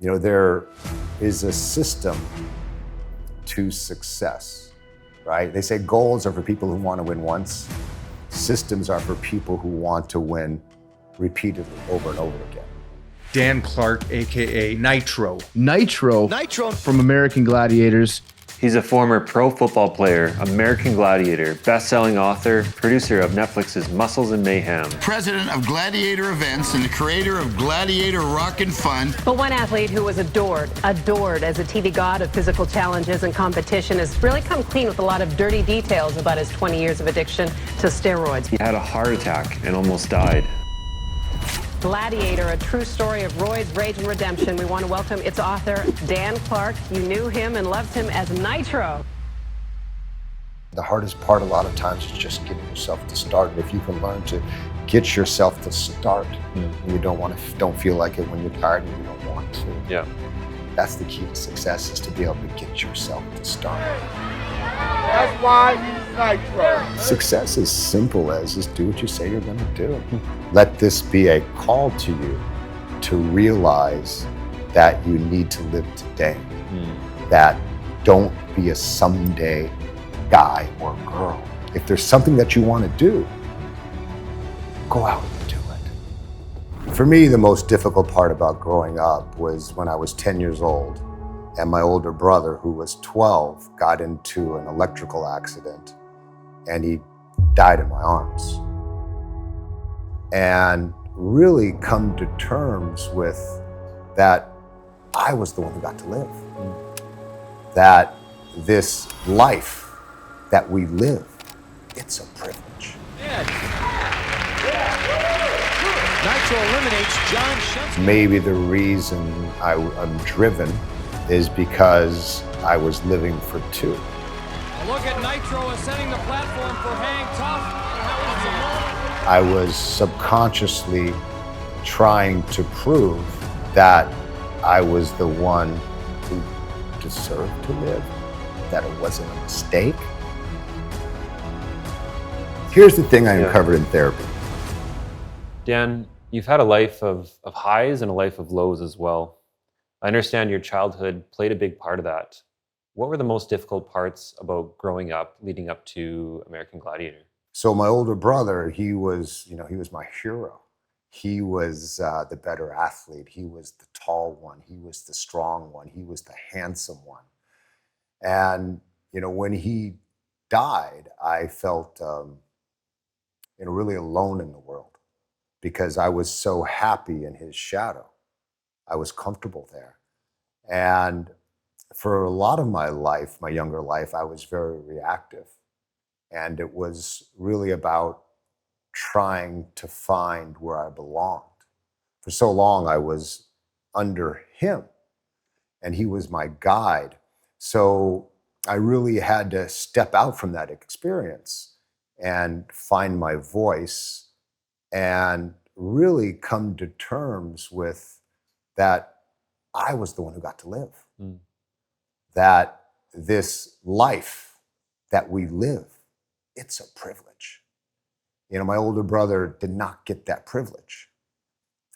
You know, there is a system to success, right? They say goals are for people who want to win once. Systems are for people who want to win repeatedly over and over again. Dan Clark, AKA Nitro. Nitro from American Gladiators. He's a former pro football player, American Gladiator, best-selling author, producer of Netflix's Muscles and Mayhem. President of Gladiator Events and the creator of Gladiator Rockin' Fun. But one athlete who was adored as a TV god of physical challenges and competition has really come clean with a lot of dirty details about his 20 years of addiction to steroids. He had a heart attack and almost died. Gladiator, a true story of Roids, rage, and redemption. We want to welcome its author, Dan Clark. You knew him and loved him as Nitro. The hardest part a lot of times is just getting yourself to start. And if you can learn to get yourself to start, and you don't feel like it when you're tired and you don't want to. Yeah. That's the key to success, is to be able to get yourself to start. That's why he's Nitro. Success is simple as just do what you say you're going to do. Let this be a call to you to realize that you need to live today. That don't be a someday guy or girl. If there's something that you want to do, go out and do it. For me, the most difficult part about growing up was when I was 10 years old and my older brother, who was 12, got into an electrical accident and he died in my arms. And really come to terms with that I was the one who got to live. That this life that we live, it's a privilege. Nitro eliminates John Shuns. Maybe the reason I'm driven is because I was living for two. A look at Nitro ascending the platform for Hang Tough. I was subconsciously trying to prove that I was the one who deserved to live, that it wasn't a mistake. Here's the thing I uncovered in therapy. Dan, you've had a life of highs and a life of lows as well. I understand your childhood played a big part of that. What were the most difficult parts about growing up, leading up to American Gladiator? So my older brother, he was my hero. He was the better athlete. He was the tall one. He was the strong one. He was the handsome one. And, when he died, I felt, really alone in the world because I was so happy in his shadow. I was comfortable there. And for a lot of my life, my younger life, I was very reactive. And it was really about trying to find where I belonged. For so long, I was under him, and he was my guide. So I really had to step out from that experience and find my voice and really come to terms with that I was the one who got to live. That this life that we live, it's a privilege. My older brother did not get that privilege.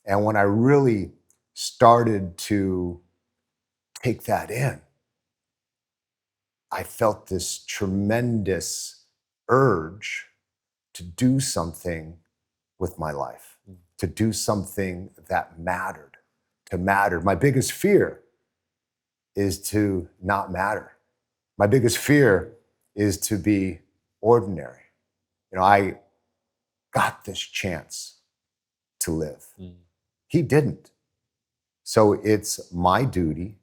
And when I really started to take that in, I felt this tremendous urge to do something with my life, to do something that mattered, to matter. My biggest fear is to not matter. My biggest fear is to be ordinary. I got this chance to live. He didn't. So it's my duty,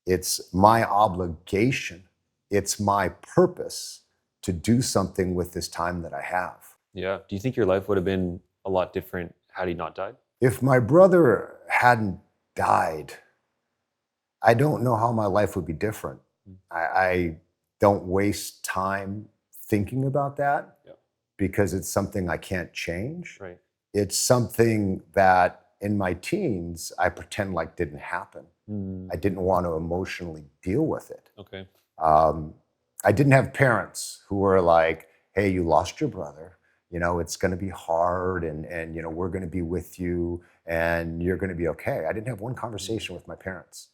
it's my obligation, it's my purpose to do something with this time that I have. Yeah. Do you think your life would have been a lot different had he not died? If my brother hadn't died, I don't know how my life would be different. I don't waste time thinking about that because it's something I can't change. Right. It's something that in my teens, I pretend like didn't happen. I didn't want to emotionally deal with it. Okay. I didn't have parents who were like, hey, you lost your brother. it's going to be hard, and we're going to be with you, and you're going to be okay. I didn't have one conversation with my parents,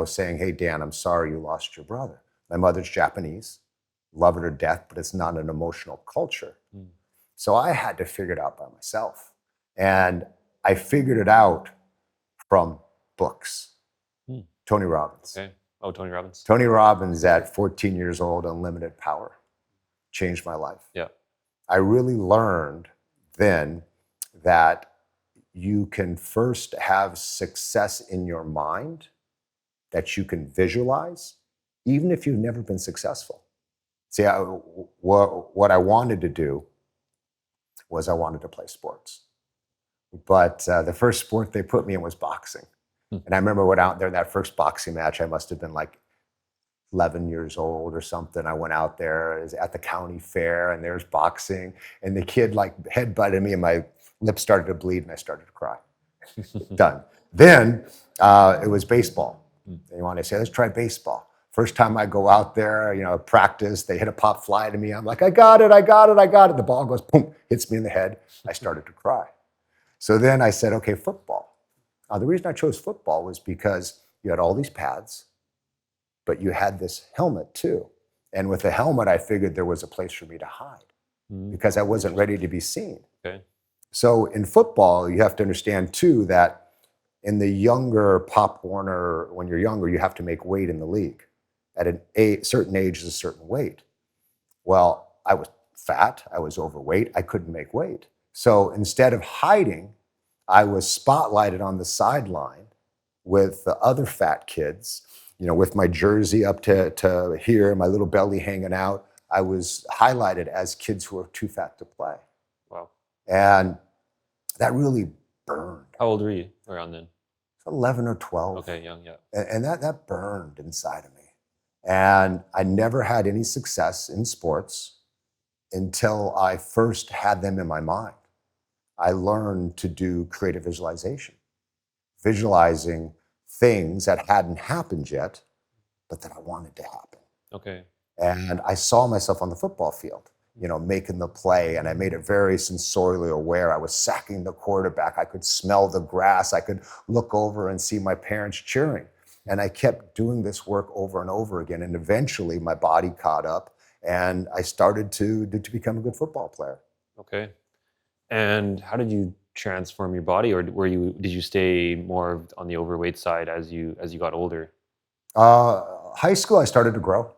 saying, hey, Dan, I'm sorry you lost your brother. My mother's Japanese, love her to death, but it's not an emotional culture. So I had to figure it out by myself. And I figured it out from books. Tony Robbins. Okay. Oh, Tony Robbins. Tony Robbins at 14 years old, Unlimited Power, changed my life. Yeah. I really learned then that you can first have success in your mind that you can visualize, even if you've never been successful. See, what I wanted to do was I wanted to play sports. But the first sport they put me in was boxing. And I remember I went out there in that first boxing match. I must have been like 11 years old or something. I went out there, it was at the county fair, and there's boxing. And the kid like headbutted me, and my lips started to bleed, and I started to cry. Done. Then it was baseball. They wanted to say, let's try baseball. First time I go out there, practice, they hit a pop fly to me. I'm like, I got it. The ball goes, boom, hits me in the head. I started to cry. So then I said, okay, football. The reason I chose football was because you had all these pads, but you had this helmet too. And with the helmet, I figured there was a place for me to hide because I wasn't ready to be seen. Okay. So in football, you have to understand too that in the younger Pop Warner, when you're younger, you have to make weight in the league. At a certain age is a certain weight. Well, I was fat, I was overweight, I couldn't make weight. So instead of hiding, I was spotlighted on the sideline with the other fat kids, with my jersey up to here, my little belly hanging out. I was highlighted as kids who were too fat to play. Wow. And that really burned. How old were you around then? 11 or 12. Okay, young, yeah. And that burned inside of me. And I never had any success in sports until I first had them in my mind. I learned to do creative visualization, visualizing things that hadn't happened yet, but that I wanted to happen. Okay. And I saw myself on the football field, making the play, and I made it very sensorially aware. I was sacking the quarterback. I could smell the grass. I could look over and see my parents cheering. And I kept doing this work over and over again. And eventually my body caught up, and I started to become a good football player. Okay. And how did you transform your body, or did you stay more on the overweight side as you got older? High school, I started to grow.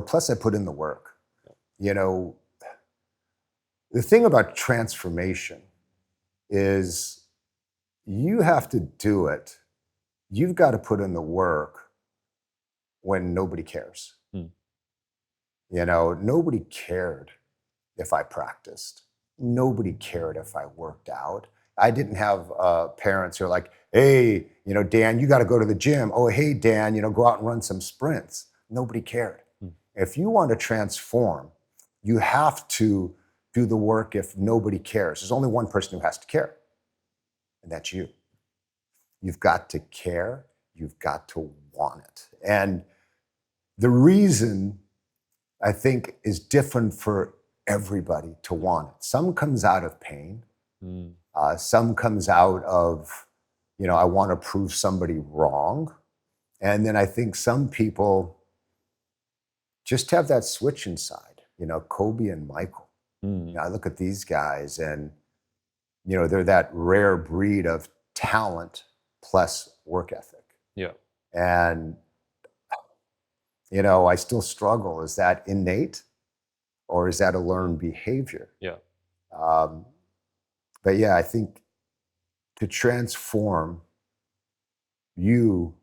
Plus I put in the work. The thing about transformation is you have to do it. You've got to put in the work when nobody cares. Nobody cared if I practiced. Nobody cared if I worked out. I didn't have parents who are like, hey, Dan, you got to go to the gym. Oh, hey, Dan, go out and run some sprints. Nobody cared. If you want to transform, you have to do the work if nobody cares. There's only one person who has to care, and that's you. You've got to care. You've got to want it. And the reason I think is different for everybody to want it. Some comes out of pain. Some comes out of, I want to prove somebody wrong. And then I think some people just have that switch inside, Kobe and Michael. I look at these guys and, they're that rare breed of talent plus work ethic. Yeah. And, I still struggle. Is that innate? Or is that a learned behavior? Yeah. But yeah, I think to transform, you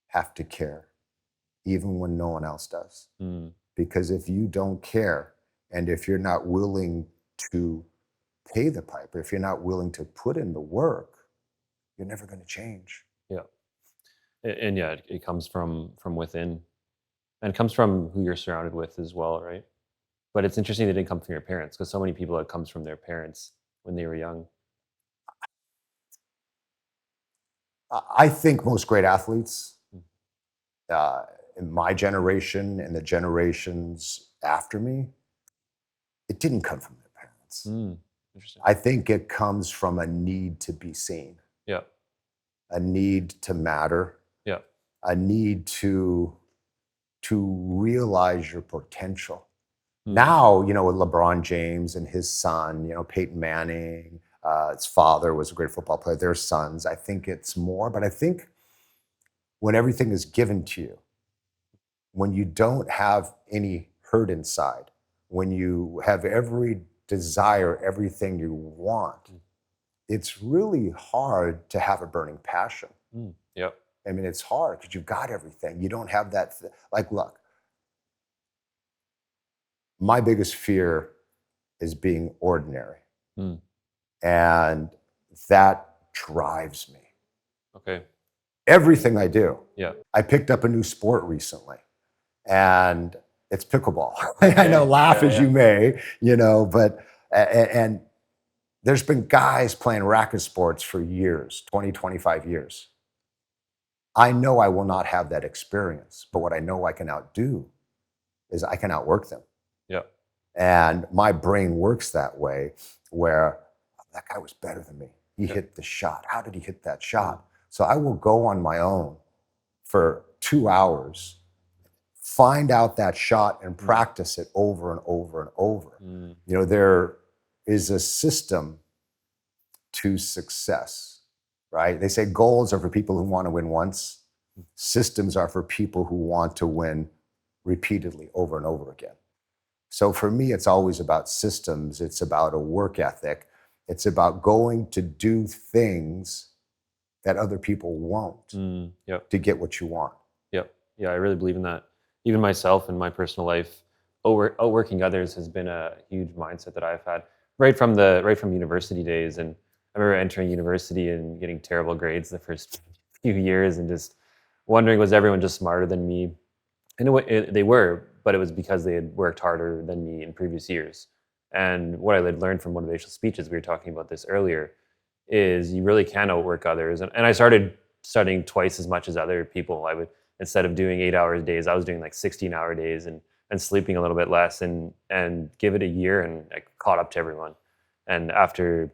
have to care, even when no one else does. Because if you don't care, and if you're not willing to pay the piper, if you're not willing to put in the work, you're never going to change. Yeah. And yeah, it comes from within, and it comes from who you're surrounded with as well, right? But it's interesting that it didn't come from your parents, because so many people, it comes from their parents when they were young. I think most great athletes in my generation and the generations after me, it didn't come from their parents. Interesting. I think it comes from a need to be seen, Yeah. a need to matter, Yeah. a need to realize your potential. Now, you know, with LeBron James and his son, you know, Peyton Manning, his father was a great football player, their sons, I think it's more. But I think when everything is given to you, when you don't have any hurt inside, when you have every desire, everything you want, it's really hard to have a burning passion. Yep. I mean, it's hard because you've got everything. You don't have that. Like, look, my biggest fear is being ordinary. And that drives me. Okay. Everything I do. Yeah. I picked up a new sport recently, and it's pickleball. I know, laugh as you may, you know, but, and there's been guys playing racket sports for years, 20, 25 years. I know I will not have that experience, but what I know I can outdo is I can outwork them. Yeah. And my brain works that way, where that guy was better than me. He hit the shot. How did he hit that shot? So I will go on my own for 2 hours, find out that shot and practice it over and over and over. You know, there is a system to success, right? They say goals are for people who want to win once. Systems are for people who want to win repeatedly over and over again. So for me, it's always about systems. It's about a work ethic. It's about going to do things that other people won't to get what you want. Yep. Yeah, I really believe in that. Even myself in my personal life, outworking others has been a huge mindset that I've had right from university days. And I remember entering university and getting terrible grades the first few years and just wondering, was everyone just smarter than me? In a way, they were, but it was because they had worked harder than me in previous years. And what I had learned from motivational speeches, we were talking about this earlier, is you really can outwork others. And I started studying twice as much as other people. I would, instead of doing 8-hour days, I was doing like 16-hour days and sleeping a little bit less, and give it a year and I caught up to everyone. And after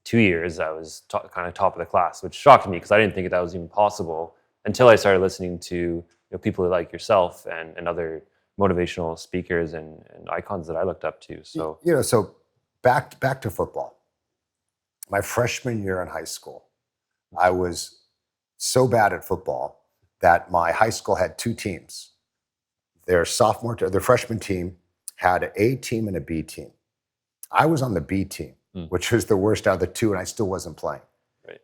2 years, I was kind of top of the class, which shocked me because I didn't think that was even possible until I started listening to people like yourself and other motivational speakers and icons that I looked up to. So so back to football. My freshman year in high school, I was so bad at football that my high school had 2 teams. Their freshman team had an A team and a B team. I was on the B team, which was the worst out of the 2, and I still wasn't playing. Right.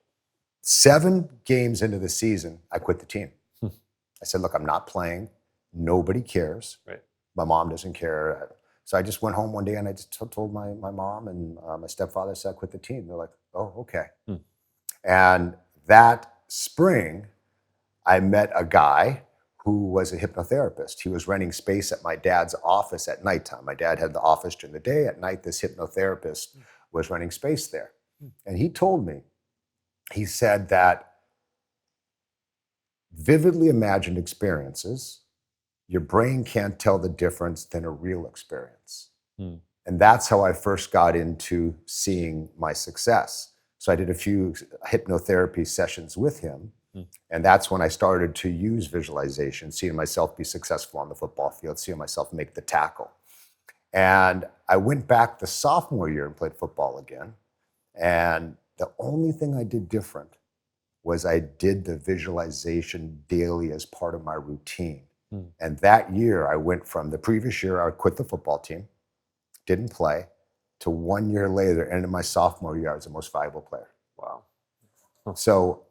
7 games into the season, I quit the team. I said, look, I'm not playing. Nobody cares. Right. My mom doesn't care. So I just went home one day and I just told my mom and my stepfather, said I quit the team. They're like, oh, okay. And that spring, I met a guy who was a hypnotherapist. He was renting space at my dad's office at nighttime. My dad had the office during the day. At night, this hypnotherapist was renting space there. And he told me, he said that vividly imagined experiences, your brain can't tell the difference than a real experience. And that's how I first got into seeing my success. So I did a few hypnotherapy sessions with him. And that's when I started to use visualization, seeing myself be successful on the football field, seeing myself make the tackle. And I went back the sophomore year and played football again. And the only thing I did different was I did the visualization daily as part of my routine. And that year, I went from the previous year, I quit the football team, didn't play, to 1 year later, ended my sophomore year, I was the most valuable player. Wow. So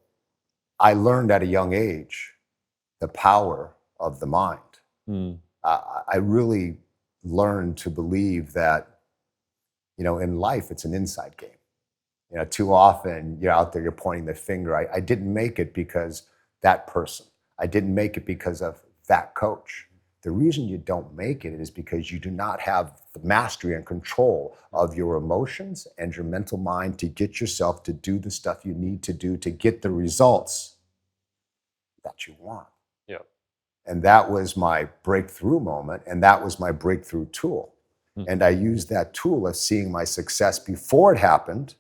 I learned at a young age the power of the mind. I really learned to believe that, in life, it's an inside game. Too often you're out there, you're pointing the finger. I didn't make it because that person. I didn't make it because of that coach. The reason you don't make it is because you do not have the mastery and control of your emotions and your mental mind to get yourself to do the stuff you need to do to get the results that you want. Yeah. And that was my breakthrough moment, and that was my breakthrough tool. And I used that tool of seeing my success before it happened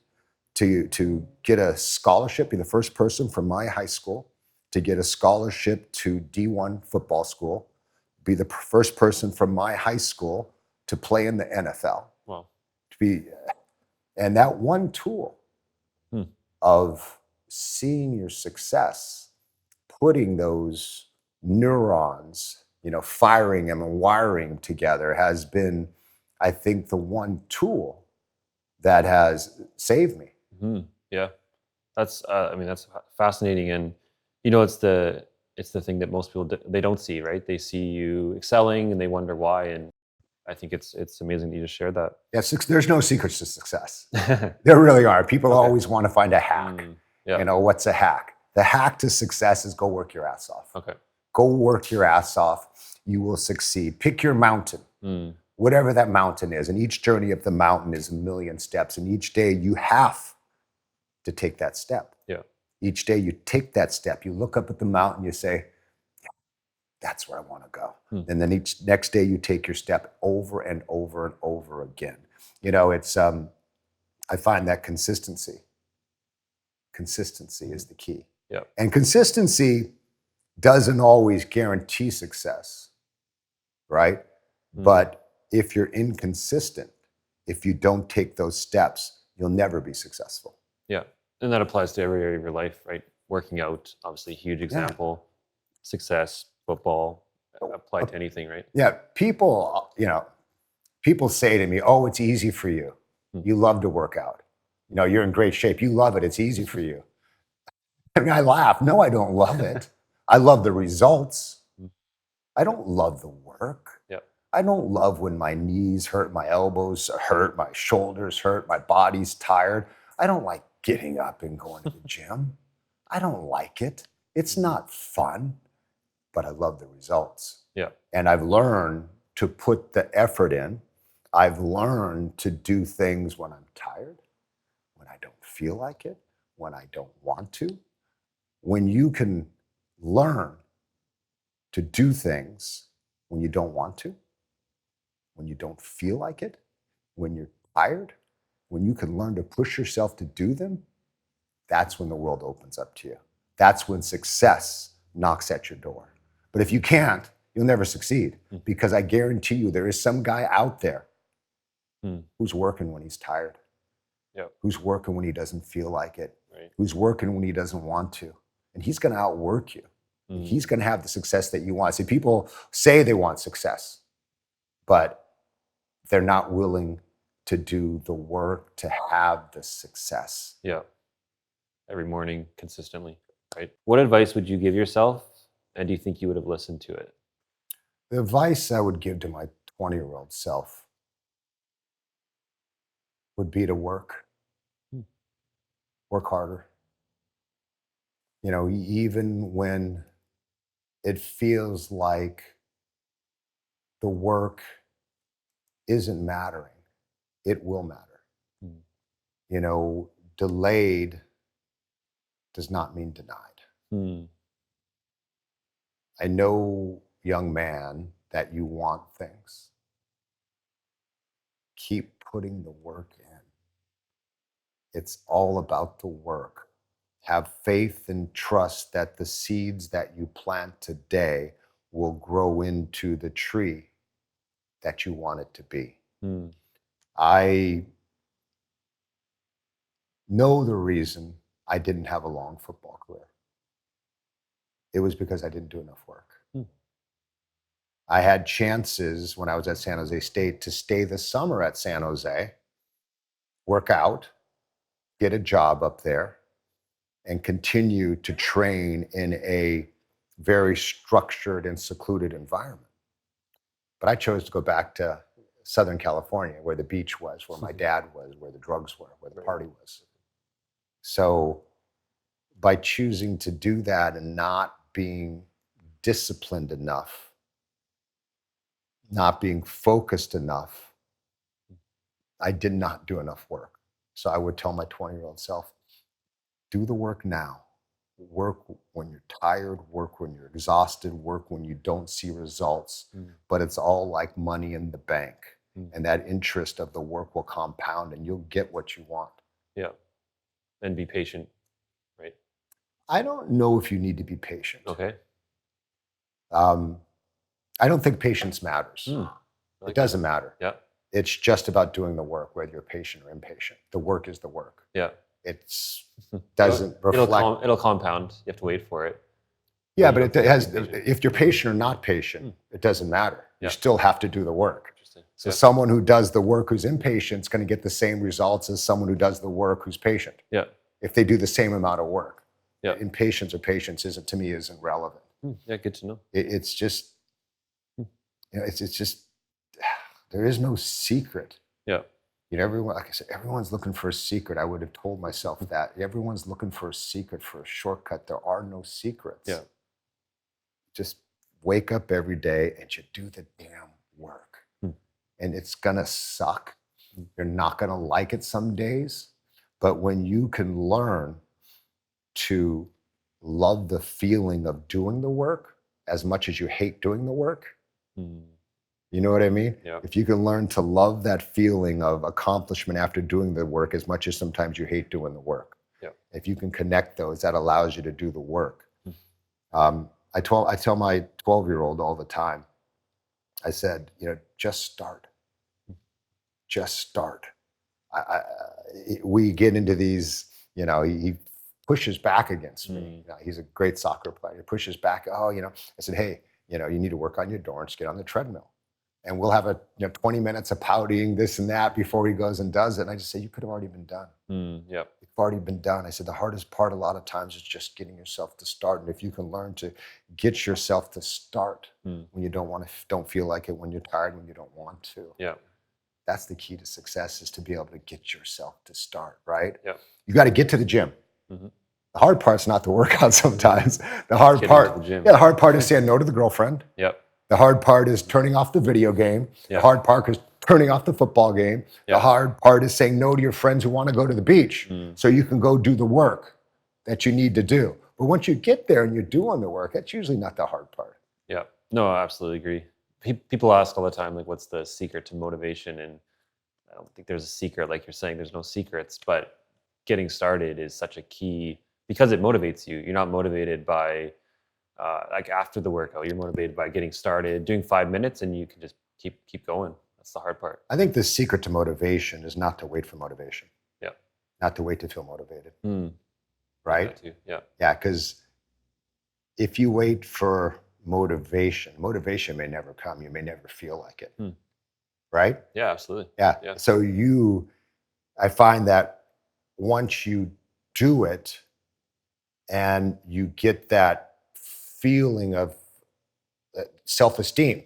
to get a scholarship, be the first person from my high school to get a scholarship to D1 football school, be the first person from my high school to play in the NFL. Wow. And that one tool of seeing your success, putting those neurons, firing them and wiring them together has been, I think, the one tool that has saved me. Yeah, that's that's fascinating, and it's the thing that most people they don't see, right? They see you excelling and they wonder why, and I think it's amazing that you just shared that. Yes, there's no secrets to success. There really are. People always want to find a hack. What's a hack? The hack to success is go work your ass off. Okay. Go work your ass off. You will succeed. Pick your mountain, whatever that mountain is. And each journey up the mountain is 1,000,000 steps. And each day you have to take that step. Yeah. Each day you take that step. You look up at the mountain, you say, that's where I want to go. And then each next day you take your step over and over and over again. It's, I find that consistency is the key. Yeah. And consistency doesn't always guarantee success, right? But if you're inconsistent, if you don't take those steps, you'll never be successful. Yeah. And that applies to every area of your life, right? Working out, obviously a huge example. Success, football, apply to anything, right? Yeah. People say to me, oh, it's easy for you. You love to work out. You're in great shape. You love it. It's easy for you. I laugh. No, I don't love it. I love the results. I don't love the work. Yeah. I don't love when my knees hurt, my elbows hurt, my shoulders hurt, my body's tired. I don't like getting up and going to the gym. I don't like it. It's not fun, but I love the results. Yeah. And I've learned to put the effort in. I've learned to do things when I'm tired, when I don't feel like it, when I don't want to. When you can learn to do things when you don't want to, when you don't feel like it, when you're tired, when you can learn to push yourself to do them, that's when the world opens up to you. That's when success knocks at your door. But if you can't, you'll never succeed, because I guarantee you there is some guy out there who's working when he's tired, who's working when he doesn't feel like it, who's working when he doesn't want to. And he's going to outwork you. He's going to have the success that you want. See, people say they want success, but they're not willing to do the work to have the success. Yeah. Every morning, consistently, right? What advice would you give yourself, and do you think you would have listened to it? The advice I would give to my 20-year-old self would be to work harder. Even when it feels like the work isn't mattering, it will matter. Delayed does not mean denied. I know, young man, that you want things. Keep putting the work in. It's all about the work. Have faith and trust that the seeds that you plant today will grow into the tree that you want it to be. I know the reason I didn't have a long football career. It was because I didn't do enough work. I had chances when I was at San Jose State to stay the summer at San Jose, work out, get a job up there, and continue to train in a very structured and secluded environment. But I chose to go back to Southern California, where the beach was, where my dad was, where the drugs were, where the party was. So by choosing to do that and not being disciplined enough, not being focused enough, I did not do enough work. So I would tell my 20-year-old self, do the work now. Work when you're tired, work when you're exhausted, work when you don't see results, but it's all like money in the bank. and that interest of the work will compound and you'll get what you want. Yeah. And be patient, right? I don't know if you need to be patient. Okay. I don't think patience matters. Like it doesn't matter. Yeah. It's just about doing the work, whether you're patient or impatient. The work is the work. Yeah. It's doesn't reflect. It'll compound. You have to wait for it. Yeah, but it has. If you're patient or not patient, it doesn't matter. Yeah. You still have to do the work. Interesting. So someone who does the work who's impatient is going to get the same results as someone who does the work who's patient. Yeah. If they do the same amount of work. Yeah. Impatience or patience isn't, to me, isn't relevant. Yeah, good to know. It's just, it's just, there is no secret. Yeah. Everyone, like I said, everyone's looking for a secret. I would have told myself that. Everyone's looking for a secret, for a shortcut. There are no secrets. Yeah. Just wake up every day and you do the damn work. And it's gonna suck. You're not gonna like it some days. But when you can learn to love the feeling of doing the work as much as you hate doing the work, you know what I mean? Yeah. If you can learn to love that feeling of accomplishment after doing the work as much as sometimes you hate doing the work. Yeah. If you can connect those, that allows you to do the work. I tell my 12-year-old all the time, I said, just start. Just start. We get into these, he pushes back against me. He's a great soccer player. He pushes back. I said, hey, you need to work on your endurance, get on the treadmill. And we'll have 20 minutes of pouting, this and that before he goes and does it. And I just say, you could have already been done. Yeah. You've already been done. I said, the hardest part a lot of times is just getting yourself to start. And if you can learn to get yourself to start when you don't feel like it, when you're tired, when you don't want to. Yeah. That's the key to success, is to be able to get yourself to start, right? Yeah. You got to get to the gym. The hard part's not the workout sometimes. The hard part is saying no to the girlfriend. Yep. The hard part is turning off the video game. Yeah. The hard part is turning off the football game. Yeah. The hard part is saying no to your friends who want to go to the beach so you can go do the work that you need to do. But once you get there and you're doing the work, that's usually not the hard part. Yeah. No, I absolutely agree. People ask all the time, like, what's the secret to motivation? And I don't think there's a secret. Like you're saying, there's no secrets, but getting started is such a key, because it motivates you. You're not motivated by like after the workout. You're motivated by getting started, doing 5 minutes, and you can just keep going. That's the hard part. I think the secret to motivation is not to wait for motivation. Yeah. Not to wait to feel motivated. Right? Yeah. Yeah, because if you wait for motivation may never come. You may never feel like it. Right? Yeah, absolutely. Yeah. So I find that once you do it and you get that feeling of self-esteem,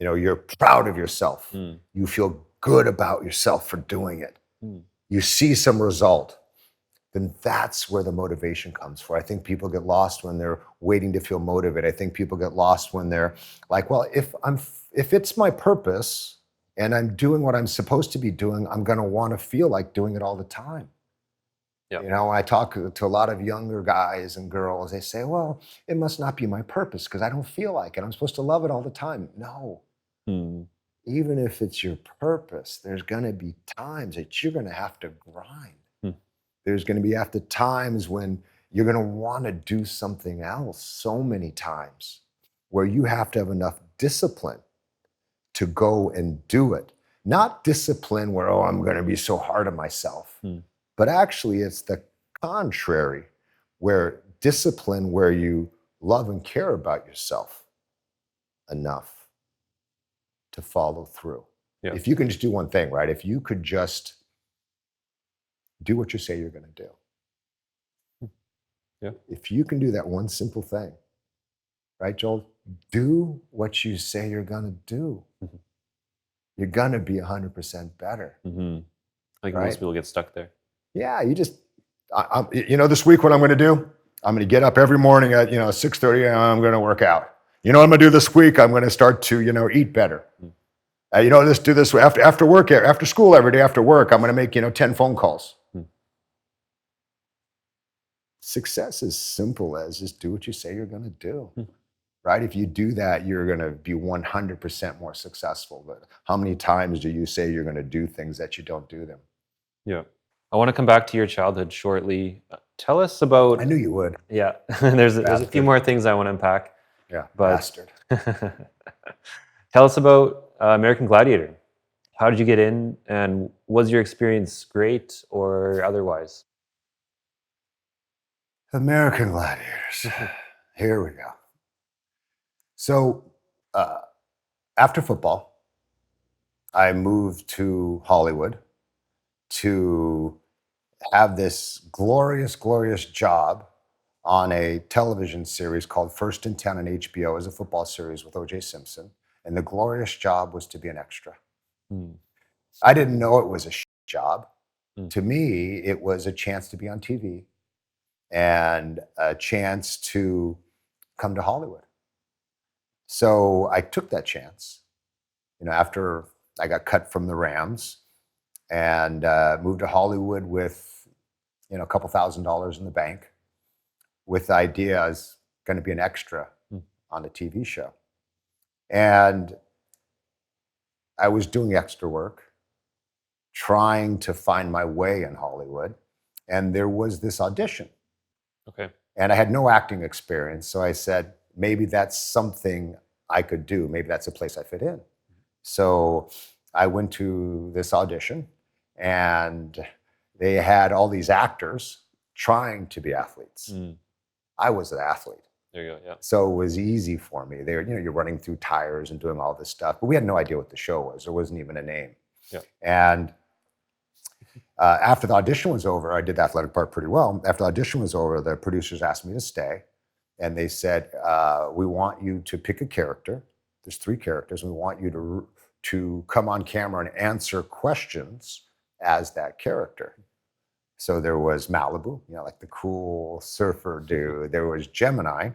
you're proud of yourself. You feel good about yourself for doing it. You see some result, then that's where the motivation comes for. I think people get lost when they're waiting to feel motivated. I think people get lost when they're like, well, if it's my purpose and I'm doing what I'm supposed to be doing, I'm going to want to feel like doing it all the time. Yeah. I talk to a lot of younger guys and girls. They say, well, it must not be my purpose because I don't feel like it. I'm supposed to love it all the time. No. Even if it's your purpose, there's going to be times that you're going to have to grind. There's going to be times when you're going to want to do something else, so many times where you have to have enough discipline to go and do it. Not discipline where, I'm going to be so hard on myself. But actually, it's the contrary, where discipline, where you love and care about yourself enough to follow through. Yeah. If you can just do one thing, right? If you could just do what you say you're going to do. Yeah. If you can do that one simple thing, right, Joel? Do what you say you're going to do. You're going to be 100% better. I think right? most people get stuck there. Yeah, you just, this week what I'm going to do? I'm going to get up every morning at, 6:30 and I'm going to work out. You know what I'm going to do this week? I'm going to start to, eat better. Let's do this after work, after school, every day after work. I'm going to make, 10 phone calls. Success is simple as just do what you say you're going to do. right? If you do that, you're going to be 100% more successful. But how many times do you say you're going to do things that you don't do them? Yeah. I want to come back to your childhood shortly. Tell us about. I knew you would. Yeah. there's a few more things I want to unpack. Yeah, But bastard. tell us about American Gladiator. How did you get in, and was your experience great or otherwise? American Gladiators. Here we go. So after football, I moved to Hollywood to have this glorious, glorious job on a television series called First and 10 on HBO as a football series with O.J. Simpson. And the glorious job was to be an extra. I didn't know it was a job. To me, it was a chance to be on TV and a chance to come to Hollywood. So I took that chance, after I got cut from the Rams and moved to Hollywood with, a couple $1,000s in the bank with the idea I was going to be an extra on a TV show. And I was doing extra work, trying to find my way in Hollywood. And there was this audition. Okay. And I had no acting experience. So I said, maybe that's something I could do. Maybe that's a place I fit in. So I went to this audition, and they had all these actors trying to be athletes. I was an athlete. There you go. Yeah. So it was easy for me. They were, you're running through tires and doing all this stuff, but we had no idea what the show was. There wasn't even a name. Yeah. And after the audition was over, I did the athletic part pretty well. After the audition was over, the producers asked me to stay. And they said, we want you to pick a character. There's 3 characters. And we want you to come on camera and answer questions as that character. So there was Malibu, like the cool surfer dude. There was Gemini,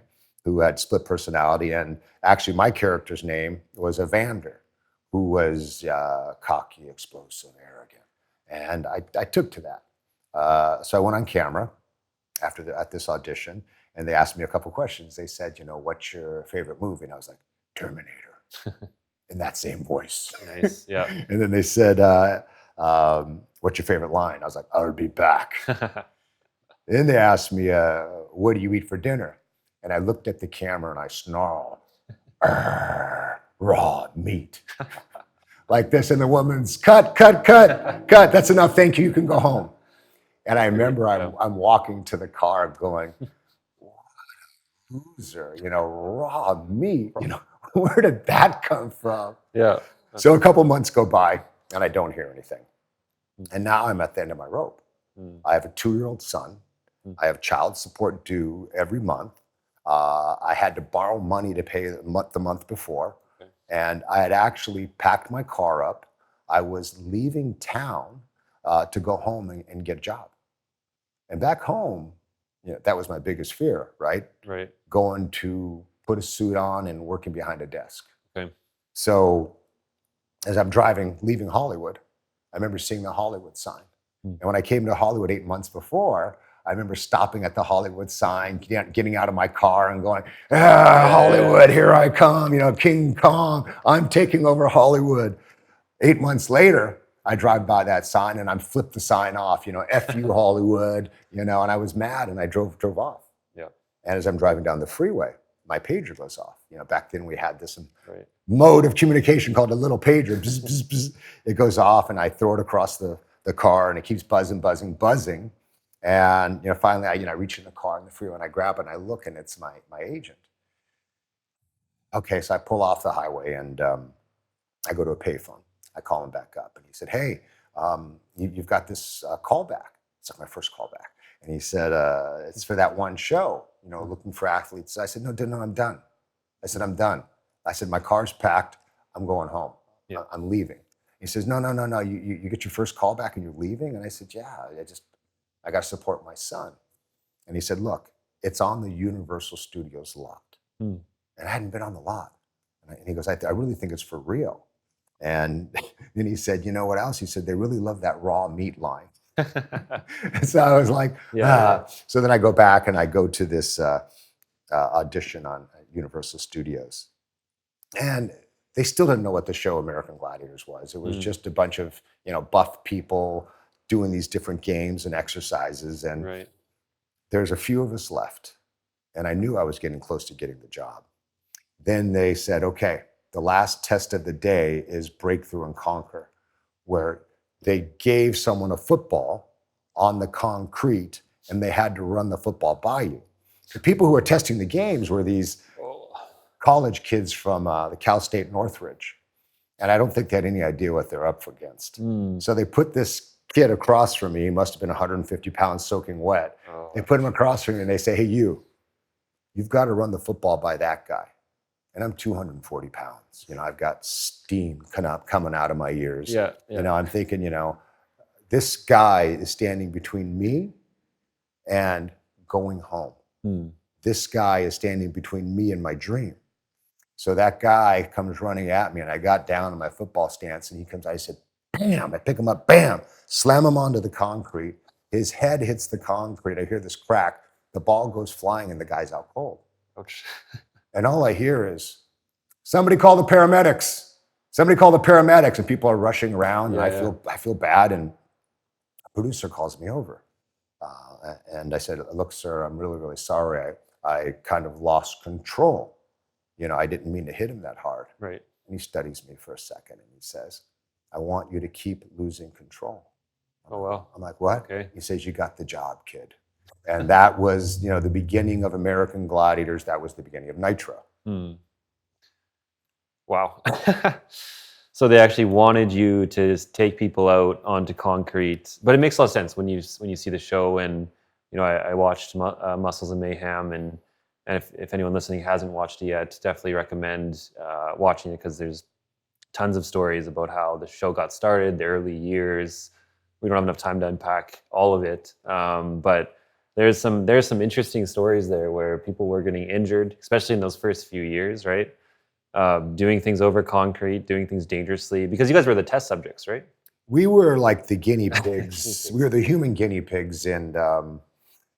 who had split personality. And actually my character's name was Evander, who was cocky, explosive, arrogant. And I took to that. So I went on camera at this audition, and they asked me a couple questions. They said, what's your favorite movie? And I was like, Terminator, in that same voice. Nice, yeah. And then they said, what's your favorite line? I was like, I'll be back. Then they asked me, what do you eat for dinner? And I looked at the camera and I snarled, raw meat. Like this, and the woman's, cut. That's enough, thank you, you can go home. And I remember I'm walking to the car going, what a loser, raw meat, where did that come from? Yeah. So a couple months go by and I don't hear anything. And now I'm at the end of my rope. I have a 2-year-old son. I have child support due every month. I had to borrow money to pay the month before. And I had actually packed my car up. I was leaving town to go home and get a job. And back home, that was my biggest fear, right? Right. Going to put a suit on and working behind a desk. Okay. So as I'm leaving Hollywood, I remember seeing the Hollywood sign. And when I came to Hollywood 8 months before, I remember stopping at the Hollywood sign, getting out of my car and going, Hollywood, here I come, King Kong, I'm taking over Hollywood. 8 months later, I drive by that sign and I flipped the sign off, F you Hollywood, and I was mad and I drove off. Yeah. And as I'm driving down the freeway, my pager goes off. Back then we had this mode of communication called a little pager. Bzz, bzz, bzz. It goes off and I throw it across the car and it keeps buzzing. And finally, I reach in the car in the freeway and I grab it and I look and it's my agent. Okay, so I pull off the highway and I go to a payphone. I call him back up and he said, hey, you've got this callback. It's like my first callback. And he said, it's for that one show, looking for athletes. I said, no, I'm done. I said, I'm done. I said, my car's packed. I'm going home. Yeah. I'm leaving. He says, no. You get your first callback and you're leaving? And I said, yeah, I got to support my son. And he said, look, it's on the Universal Studios lot. And I hadn't been on the lot. And he goes, I really think it's for real. And then he said, you know what else? He said, they really love that raw meat line. So I was like, So then I go back and I go to this audition on, Universal Studios. And they still didn't know what the show American Gladiators was. It was just a bunch of, buff people doing these different games and exercises. And Right. there's a few of us left. And I knew I was getting close to getting the job. Then they said, okay, the last test of the day is breakthrough and conquer, where they gave someone a football on the concrete and they had to run the football by you. The people who were testing the games were these college kids from the Cal State Northridge. And I don't think they had any idea what they're up against. So they put this kid across from me. He must have been 150 pounds soaking wet. They put him across from me and they say, hey, you've got to run the football by that guy. And I'm 240 pounds. I've got steam coming out of my ears. Yeah. I'm thinking, this guy is standing between me and going home. This guy is standing between me and my dream. So that guy comes running at me, and I got down in my football stance, and he comes, I said, bam, I pick him up, bam, slam him onto the concrete. His head hits the concrete. I hear this crack. The ball goes flying, and the guy's out cold. Ouch. And all I hear is, somebody call the paramedics. Somebody call the paramedics. And people are rushing around, and I feel bad. And a producer calls me over. And I said, look, sir, I'm really, really sorry. I kind of lost control. I didn't mean to hit him that hard. Right. And he studies me for a second, and he says, I want you to keep losing control. Oh, wow. I'm like, what? Okay. He says, you got the job, kid. And that was, the beginning of American Gladiators. That was the beginning of Nitro. Wow. So they actually wanted you to take people out onto concrete, but it makes a lot of sense when you see the show. And I watched Muscles and Mayhem, and if anyone listening hasn't watched it yet, definitely recommend watching it, because there's tons of stories about how the show got started, the early years. We don't have enough time to unpack all of it, but there's some interesting stories there where people were getting injured, especially in those first few years, right? Doing things over concrete, doing things dangerously, because you guys were the test subjects, right? We were like the guinea pigs. We were the human guinea pigs in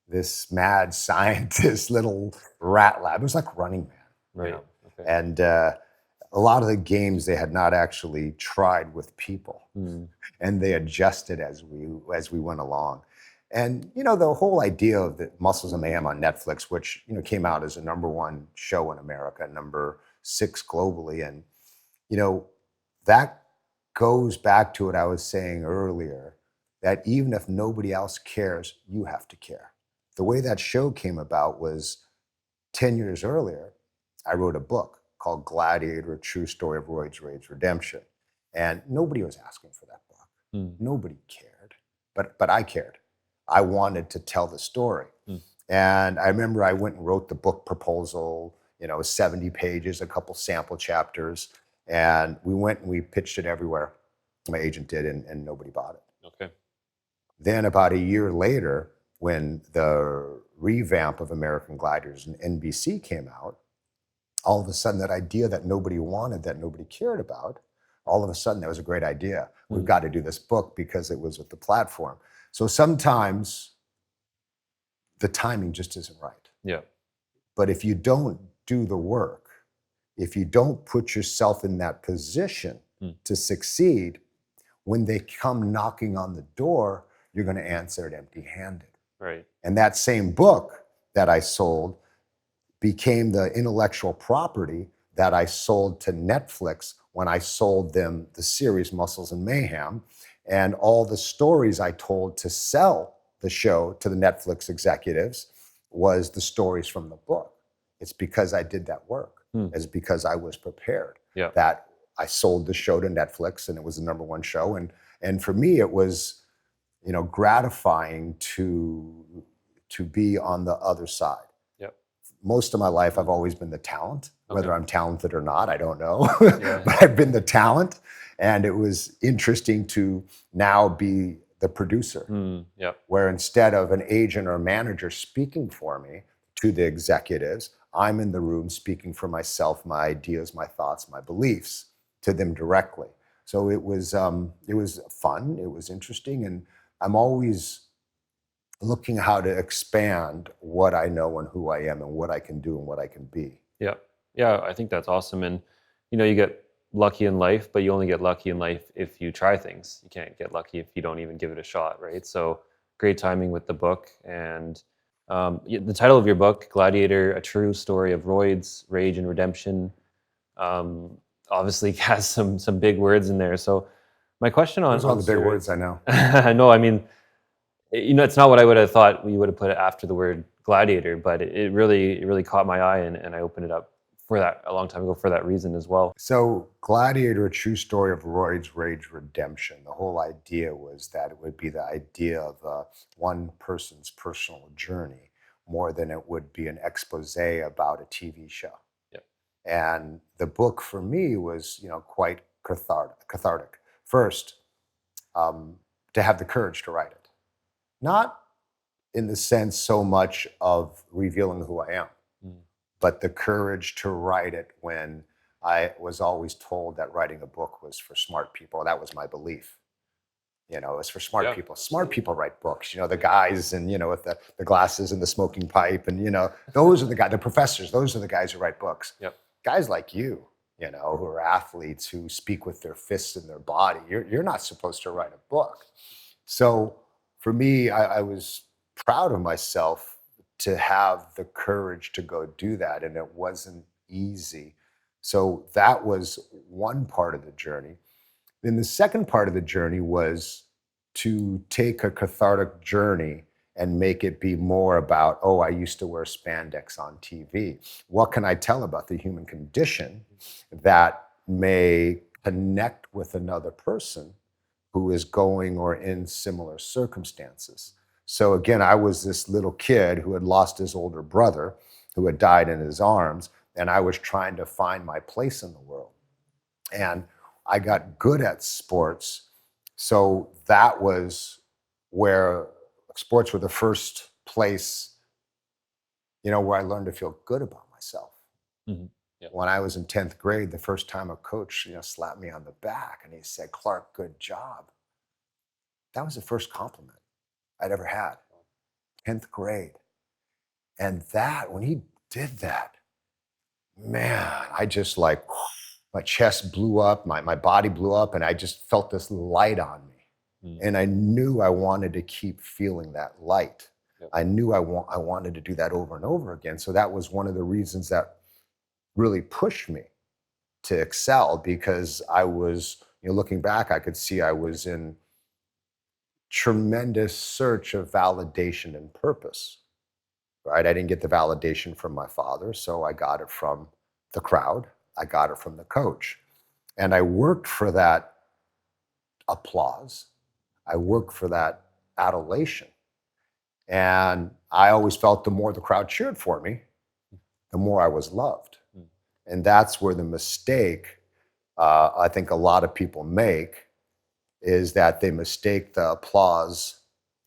this mad scientist little rat lab. It was like Running Man. Right. Okay. And a lot of the games they had not actually tried with people, and they adjusted as we went along. And the whole idea of the Muscles and Mayhem on Netflix, which came out as a #1 show in America, #6 globally, and that goes back to what I was saying earlier, that even if nobody else cares, you have to care. The way that show came about was 10 years earlier. I wrote a book called Gladiator: A True Story of Roids, Rage, Redemption, and nobody was asking for that book. Nobody cared, but I cared. I wanted to tell the story. And I remember I went and wrote the book proposal, 70 pages, a couple sample chapters, and we went and we pitched it everywhere. My agent did, and nobody bought it. Okay. Then about a year later, when the revamp of American Gladiators and NBC came out, all of a sudden that idea that nobody wanted, that nobody cared about, all of a sudden that was a great idea. We've got to do this book because it was with the platform. So sometimes the timing just isn't right. Yeah. But if you don't do the work, if you don't put yourself in that position to succeed, when they come knocking on the door, you're going to answer it empty-handed. Right. And that same book that I sold became the intellectual property that I sold to Netflix when I sold them the series Muscles and Mayhem. And all the stories I told to sell the show to the Netflix executives was the stories from the book. It's because I did that work. It's because I was prepared. Yeah. That I sold the show to Netflix, and it was the #1 show. And for me, it was, gratifying to be on the other side. Yep. Most of my life, I've always been the talent. Whether I'm talented or not, I don't know. Yeah. But I've been the talent. And it was interesting to now be the producer, where instead of an agent or manager speaking for me to the executives, I'm in the room speaking for myself, my ideas, my thoughts, my beliefs to them directly. So it was fun, it was interesting, and I'm always looking how to expand what I know and who I am and what I can do and what I can be. Yeah. Yeah, I think that's awesome. And, you get lucky in life, but you only get lucky in life if you try things. You can't get lucky if you don't even give it a shot, right? So great timing with the book. And the title of your book, Gladiator, A True Story of Roids, Rage and Redemption, obviously has some big words in there. So my question on... Those are all the big words, I know. No, I mean, it's not what I would have thought we would have put after the word gladiator, but it really caught my eye, and I opened it up for that a long time ago for that reason as well. So Gladiator, A True Story of Roids, Rage, Redemption. The whole idea was that it would be the idea of one person's personal journey more than it would be an expose about a TV show. Yep. And the book for me was, quite cathartic. First, to have the courage to write it. Not in the sense so much of revealing who I am, but the courage to write it when I was always told that writing a book was for smart people. That was my belief. It was for smart people. Smart people write books. The guys and, with the glasses and the smoking pipe and, those are the guys, the professors, those are the guys who write books. Yep. Guys like you, who are athletes who speak with their fists and their body, you're not supposed to write a book. So for me, I was proud of myself to have the courage to go do that. And it wasn't easy. So that was one part of the journey. Then the second part of the journey was to take a cathartic journey and make it be more about, I used to wear spandex on TV. What can I tell about the human condition that may connect with another person who is going or in similar circumstances? So again, I was this little kid who had lost his older brother, who had died in his arms, and I was trying to find my place in the world. And I got good at sports, so that was where sports were the first place, where I learned to feel good about myself. Mm-hmm. Yep. When I was in 10th grade, the first time a coach, slapped me on the back and he said, "Clark, good job." That was the first compliment I'd ever had, 10th grade. And that, when he did that, man, I just my chest blew up, my body blew up, and I just felt this light on me. And I knew I wanted to keep feeling that light. Yep. I knew I wanted to do that over and over again. So that was one of the reasons that really pushed me to excel, because I was, looking back, I could see I was in tremendous search of validation and purpose, right? I didn't get the validation from my father, so I got it from the crowd. I got it from the coach. And I worked for that applause. I worked for that adulation. And I always felt the more the crowd cheered for me, the more I was loved. And that's where the mistake I think a lot of people make, is that they mistake the applause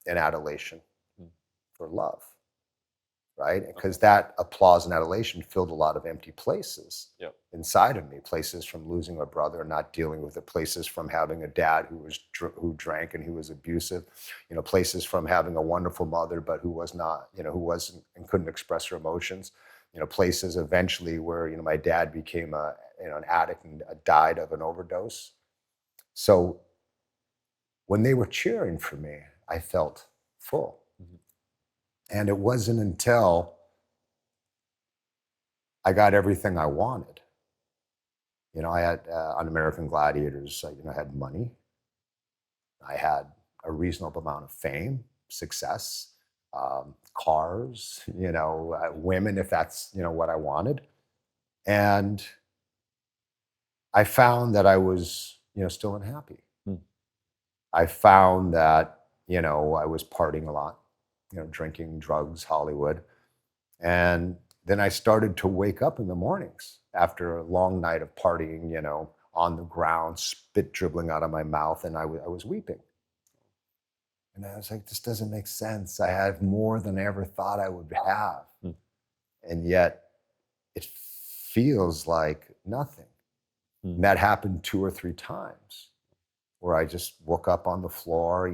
and adulation for love, right? Because that applause and adulation filled a lot of empty places inside of me, places from losing a brother, not dealing with it, places from having a dad who drank and who was abusive, places from having a wonderful mother, but who was not, who wasn't and couldn't express her emotions, places eventually where, my dad became an addict and died of an overdose. So when they were cheering for me, I felt full. And it wasn't until I got everything I wanted. I had on American Gladiators, I had money. I had a reasonable amount of fame, success, cars, women, if that's, what I wanted. And I found that I was, still unhappy. I found that, I was partying a lot, drinking, drugs, Hollywood. And then I started to wake up in the mornings after a long night of partying, on the ground, spit dribbling out of my mouth, and I was weeping. And I was like, this doesn't make sense. I have more than I ever thought I would have. And yet it feels like nothing. And that happened 2 or 3 times, where I just woke up on the floor,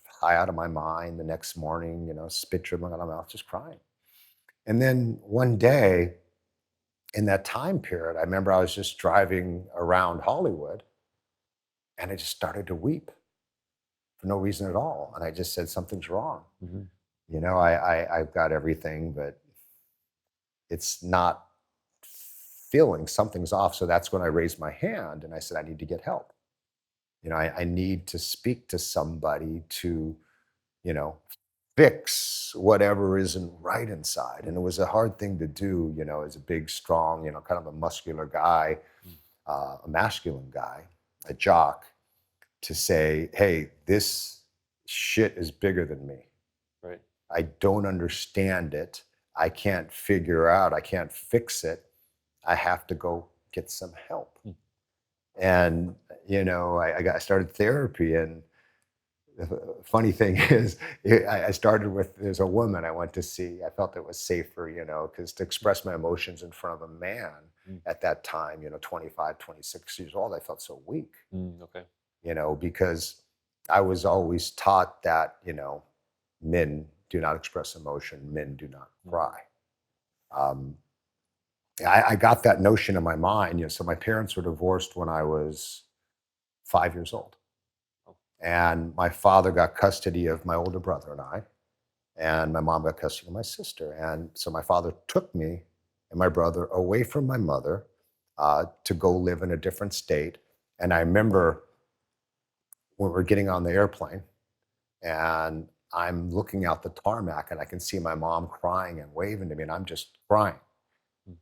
high out of my mind the next morning, spit dribbling out of my mouth, just crying. And then one day, in that time period, I remember I was just driving around Hollywood and I just started to weep for no reason at all. And I just said, something's wrong. Mm-hmm. You know, I've got everything, but it's not feeling, something's off. So that's when I raised my hand and I said, I need to get help. You know, I need to speak to somebody to, you know, fix whatever isn't right inside. And it was a hard thing to do, you know, as a big, strong, you know, kind of a muscular guy, a masculine guy, a jock, to say, hey, this shit is bigger than me. Right. I don't understand it. I can't figure out, I can't fix it. I have to go get some help. And, you know, I started therapy, and the funny thing is, I started with, there's a woman I went to see. I felt it was safer, you know, because to express my emotions in front of a man at that time, you know, 25, 26 years old, I felt so weak, Okay. you know, because I was always taught that, you know, men do not express emotion, men do not cry. I got that notion in my mind, you know, so my parents were divorced when I was 5 years old. And my father got custody of my older brother and I, and my mom got custody of my sister. And so my father took me and my brother away from my mother to go live in a different state. And I remember when we're getting on the airplane and I'm looking out the tarmac and I can see my mom crying and waving to me, and I'm just crying,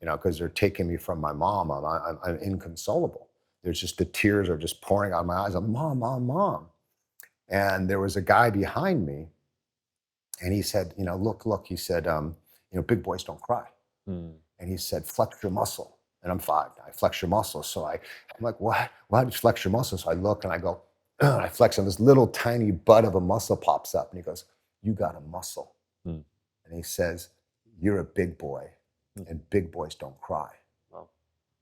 you know, because they're taking me from my mom. I'm inconsolable. There's just, the tears are just pouring out of my eyes. I'm, Mom, Mom, Mom. And there was a guy behind me, and he said, you know, look, he said, you know, big boys don't cry. And he said, flex your muscle. And I'm 5 now, I flex your muscle. So I'm like, what? Why did you flex your muscle? So I look and I go, and I flex, and this little tiny bud of a muscle pops up, and he goes, you got a muscle. And he says, you're a big boy, and big boys don't cry. Wow.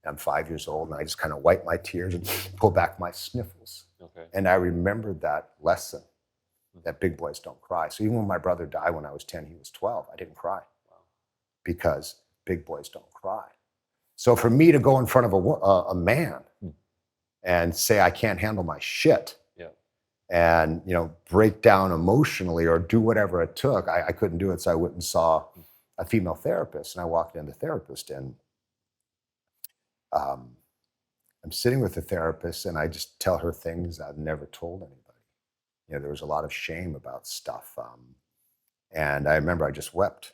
I'm 5 years old, and I just kind of wipe my tears and pull back my sniffles. Okay. And I remembered that lesson, that big boys don't cry. So even when my brother died when I was 10, he was 12, I didn't cry. Wow. Because big boys don't cry. So for me to go in front of a man and say, I can't handle my shit, and, you know, break down emotionally or do whatever it took, I couldn't do it. So I went and saw a female therapist, and I walked in the therapist, and I'm sitting with the therapist, and I just tell her things I've never told anybody. You know, there was a lot of shame about stuff. And I remember I just wept.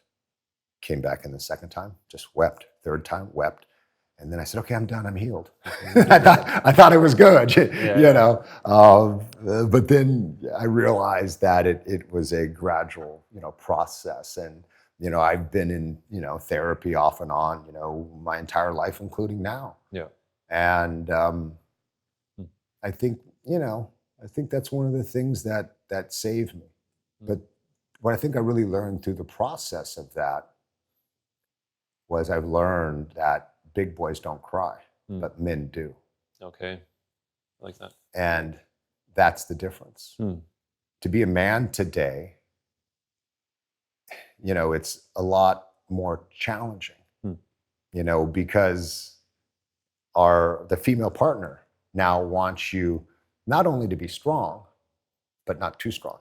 Came back in the second time, just wept. Third time, wept. And then I said, okay, I'm done, I'm healed. I thought it was good, you know. But then I realized that it was a gradual, you know, process. And, you know, I've been in, you know, therapy off and on, you know, my entire life, including now. Yeah. And I think, you know, I think that's one of the things that saved me. But what I think I really learned through the process of that was I've learned that big boys don't cry, but men do. Okay. I like that. And that's the difference. To be a man today, you know, it's a lot more challenging, you know, because the female partner now wants you not only to be strong, but not too strong,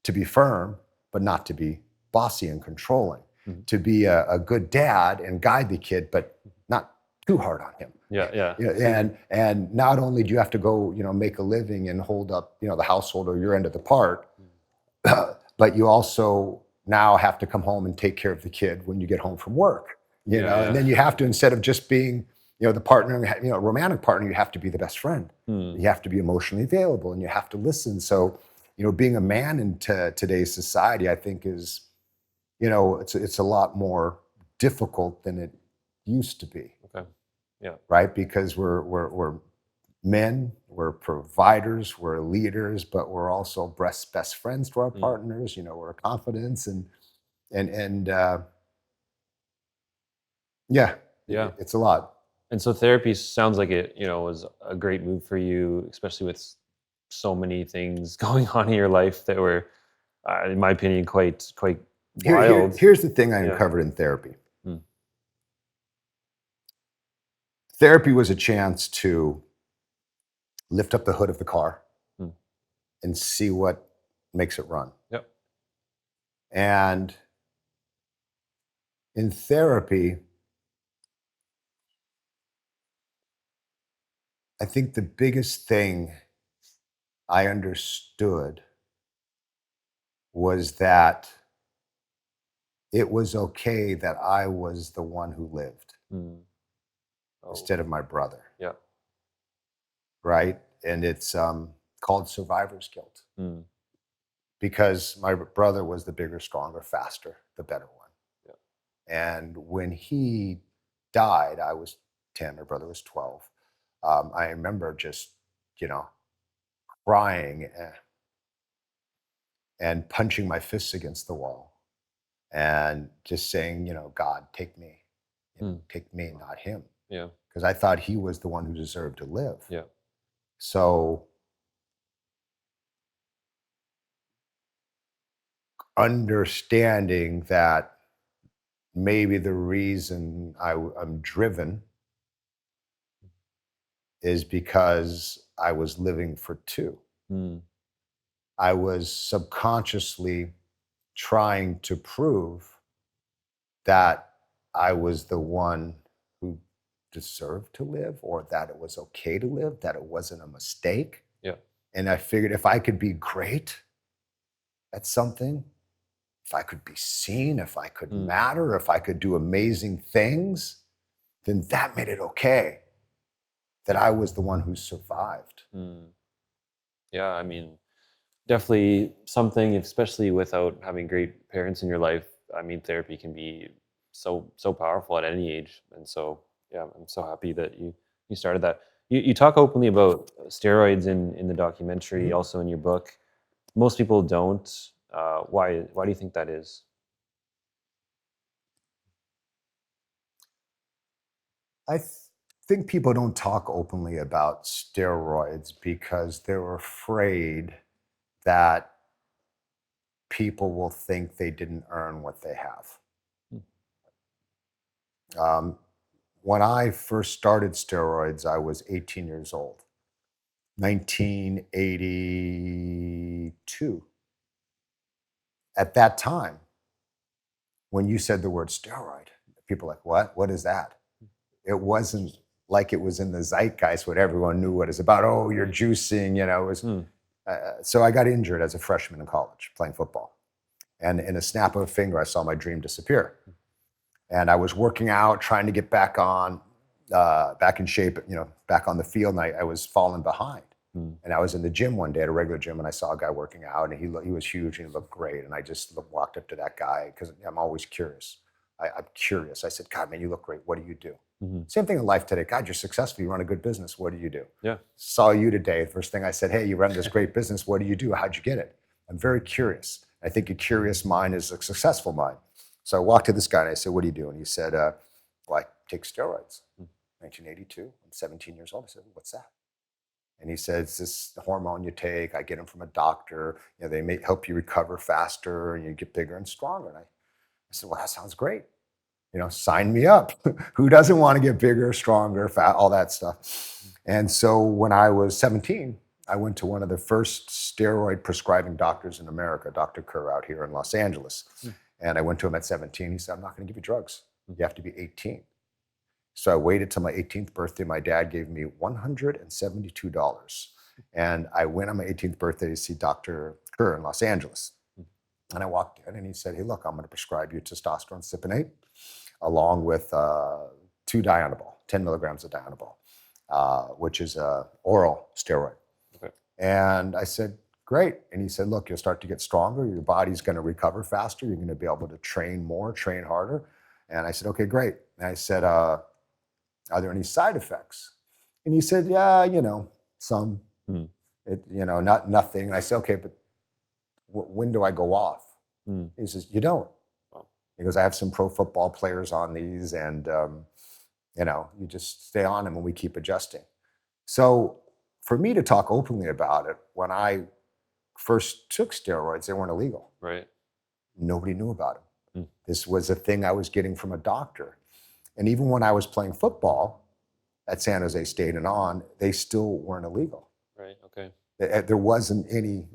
to be firm, but not to be bossy and controlling, to be a good dad and guide the kid, but not too hard on him. Yeah. And not only do you have to go, you know, make a living and hold up, you know, the household or your end of the part, but you also now have to come home and take care of the kid when you get home from work, you know, and then you have to, instead of just being, you know, the partner, you know, romantic partner, you have to be the best friend. You have to be emotionally available, and you have to listen. So, you know, being a man in today's society, I think is, you know, it's a lot more difficult than it used to be. Okay. Yeah. Right? Because we're men, we're providers, we're leaders, but we're also best friends to our partners. You know, we're confidence and it's a lot. And so therapy sounds like it, you know, was a great move for you, especially with so many things going on in your life that were, in my opinion, quite wild. Here's the thing I uncovered in therapy. therapy was a chance to lift up the hood of the car and see what makes it run. Yep. And in therapy, I think the biggest thing I understood was that it was okay that I was the one who lived instead of my brother. Yeah. Right? And it's called survivor's guilt. Because my brother was the bigger, stronger, faster, the better one. Yeah. And when he died, I was 10, my brother was 12. I remember just, crying and punching my fists against the wall and just saying, God, take me. Take me, not him. Yeah. Because I thought he was the one who deserved to live. Yeah. So understanding that maybe the reason I'm driven is because I was living for two. I was subconsciously trying to prove that I was the one who deserved to live, or that it was okay to live, that it wasn't a mistake. Yeah. And I figured if I could be great at something, if I could be seen, if I could matter, if I could do amazing things, then that made it okay that I was the one who survived. Yeah, I mean, definitely something, especially without having great parents in your life. I mean, therapy can be so powerful at any age. And so, yeah, I'm so happy that you started that. You talk openly about steroids in the documentary, also in your book. Most people don't. Why do you think that is? I think people don't talk openly about steroids because they're afraid that people will think they didn't earn what they have. When I first started steroids, I was 18 years old, 1982. At that time, when you said the word steroid, people were like, what? What is that? It wasn't like it was in the zeitgeist what everyone knew what it's about. Oh, you're juicing, it was. So I got injured as a freshman in college playing football. And in a snap of a finger, I saw my dream disappear. And I was working out, trying to get back in shape, back on the field, and I was falling behind. And I was in the gym one day at a regular gym, and I saw a guy working out, and he was huge and he looked great. And I just walked up to that guy because I'm always curious. I'm curious. I said, God, man, you look great. What do you do? Same thing in life today. God, you're successful. You run a good business. What do you do? Yeah. Saw you today. The first thing I said, hey, you run this great business. What do you do? How'd you get it? I'm very curious. I think a curious mind is a successful mind. So I walked to this guy and I said, what do you do? And he said, well, I take steroids. 1982. I'm 17 years old. I said, what's that? And he said, it's this hormone you take. I get them from a doctor. They may help you recover faster and you get bigger and stronger. And I said, well, that sounds great. Sign me up. Who doesn't want to get bigger, stronger, fat, all that stuff? And so when I was 17, I went to one of the first steroid prescribing doctors in America, Dr. Kerr out here in Los Angeles. And I went to him at 17. He said, I'm not going to give you drugs. You have to be 18. So I waited till my 18th birthday. My dad gave me $172. And I went on my 18th birthday to see Dr. Kerr in Los Angeles. And I walked in and he said, hey, look, I'm going to prescribe you testosterone cypionate along with 2 Dianabol, 10 milligrams of Dianabol, which is an oral steroid. Okay. And I said, great. And he said, look, you'll start to get stronger. Your body's going to recover faster. You're going to be able to train more, train harder. And I said, okay, great. And I said, are there any side effects? And he said, yeah, some, nothing. And I said, okay, but when do I go off? He says, you don't. He goes, I have some pro football players on these and, you just stay on them and we keep adjusting. So for me to talk openly about it, when I first took steroids, they weren't illegal. Right. Nobody knew about them. This was a thing I was getting from a doctor. And even when I was playing football, at San Jose State and on, they still weren't illegal. Right. Okay. There wasn't any,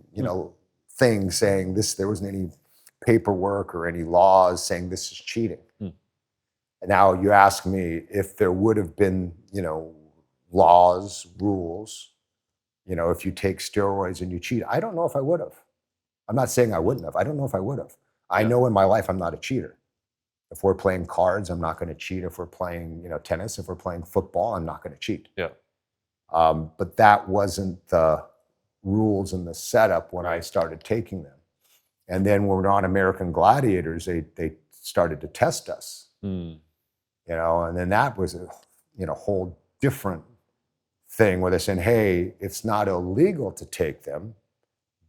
thing saying this, there wasn't any paperwork or any laws saying this is cheating. Now you ask me if there would have been, laws, rules, if you take steroids and you cheat, I don't know if I would have. I'm not saying I wouldn't have. I don't know if I would have. I know in my life I'm not a cheater. If we're playing cards, I'm not going to cheat. If we're playing, tennis, if we're playing football, I'm not going to cheat. Yeah. But that wasn't the rules and the setup when I started taking them. And then when we were on American Gladiators, they started to test us. And then that was a whole different thing where they're saying, hey, it's not illegal to take them,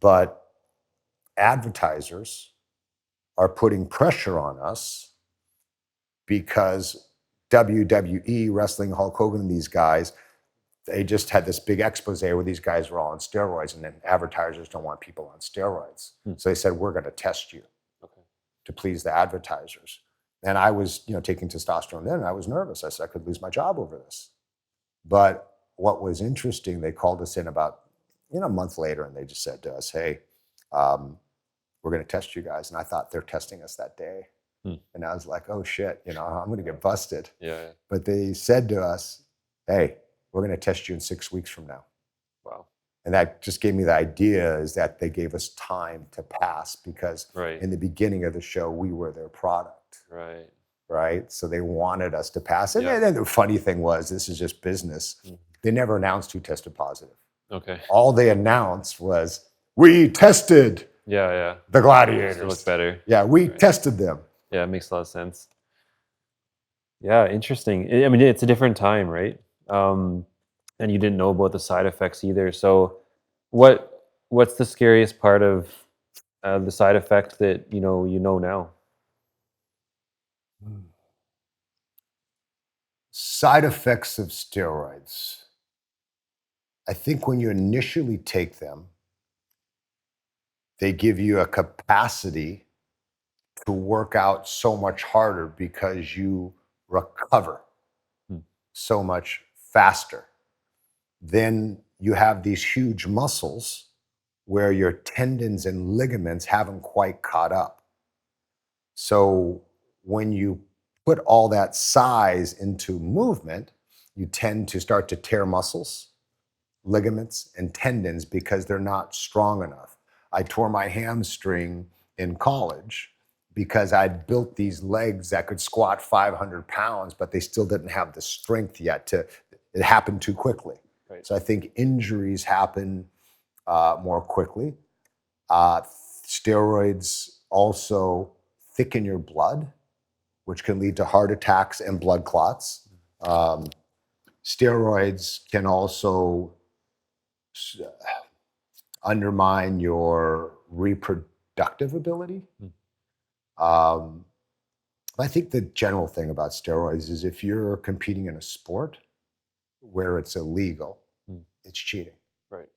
but advertisers are putting pressure on us because WWE, wrestling, Hulk Hogan, these guys, they just had this big expose where these guys were all on steroids, and then advertisers don't want people on steroids. So they said, we're going to test you to please the advertisers. And I was, taking testosterone then, and I was nervous. I said I could lose my job over this. But what was interesting, they called us in about, a month later, and they just said to us, hey, we're going to test you guys. And I thought they're testing us that day. And I was like, oh shit, I'm going to get busted. Yeah. But they said to us, hey, we're going to test you in 6 weeks from now. Wow. And that just gave me the idea is that they gave us time to pass because in the beginning of the show, we were their product. Right. So they wanted us to pass. And then the funny thing was, this is just business. They never announced who tested positive. Okay. All they announced was, we tested the Gladiators. To look better. Yeah, we tested them. Yeah, it makes a lot of sense. Yeah, interesting. I mean, it's a different time, right? And you didn't know about the side effects either. So what's the scariest part of the side effect that you know now? Side effects of steroids. I think when you initially take them, they give you a capacity to work out so much harder because you recover so much faster. Then you have these huge muscles where your tendons and ligaments haven't quite caught up. So when you put all that size into movement, you tend to start to tear muscles, ligaments, and tendons because they're not strong enough. I tore my hamstring in college because I'd built these legs that could squat 500 pounds, but they still didn't have the strength yet it happened too quickly. So I think injuries happen more quickly. Steroids also thicken your blood, which can lead to heart attacks and blood clots. Steroids can also undermine your reproductive ability. I think the general thing about steroids is if you're competing in a sport where it's illegal, it's cheating. Right.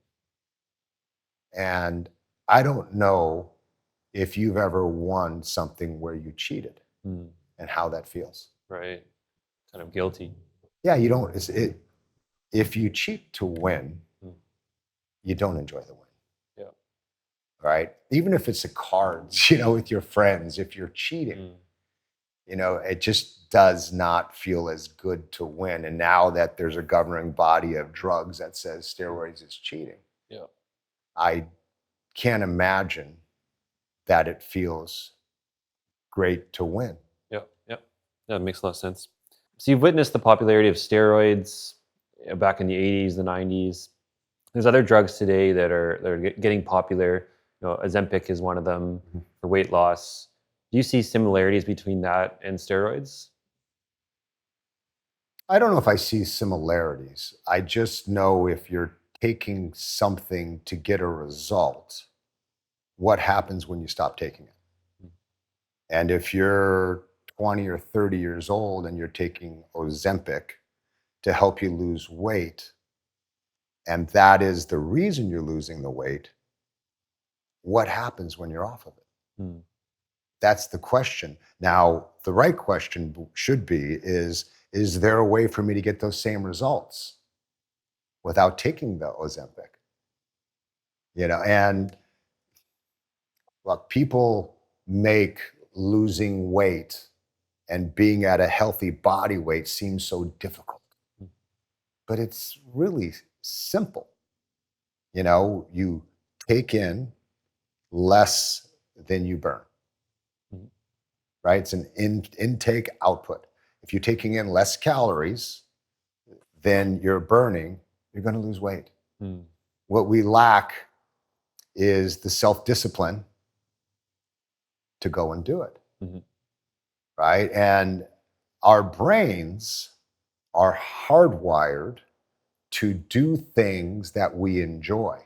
And I don't know if you've ever won something where you cheated and how that feels. Right. Kind of guilty. Yeah, you don't. If you cheat to win, you don't enjoy the win. Yeah. Right? Even if it's a cards, with your friends, if you're cheating, it just does not feel as good to win. And now that there's a governing body of drugs that says steroids is cheating, I can't imagine that it feels great to win. Yeah, it makes a lot of sense. So you've witnessed the popularity of steroids back in the 80s, the 90s. There's other drugs today that are getting popular. Ozempic is one of them for weight loss. Do you see similarities between that and steroids? I don't know if I see similarities. I just know if you're taking something to get a result, what happens when you stop taking it? And if you're 20 or 30 years old and you're taking Ozempic to help you lose weight, and that is the reason you're losing the weight, what happens when you're off of it? That's the question. Now, the right question should be is is there a way for me to get those same results without taking the Ozempic? And look, people make losing weight and being at a healthy body weight seem so difficult. But it's really simple. You take in less than you burn, right? It's an intake output. If you're taking in less calories than you're burning, you're going to lose weight. What we lack is the self-discipline to go and do it, right? And our brains are hardwired to do things that we enjoy.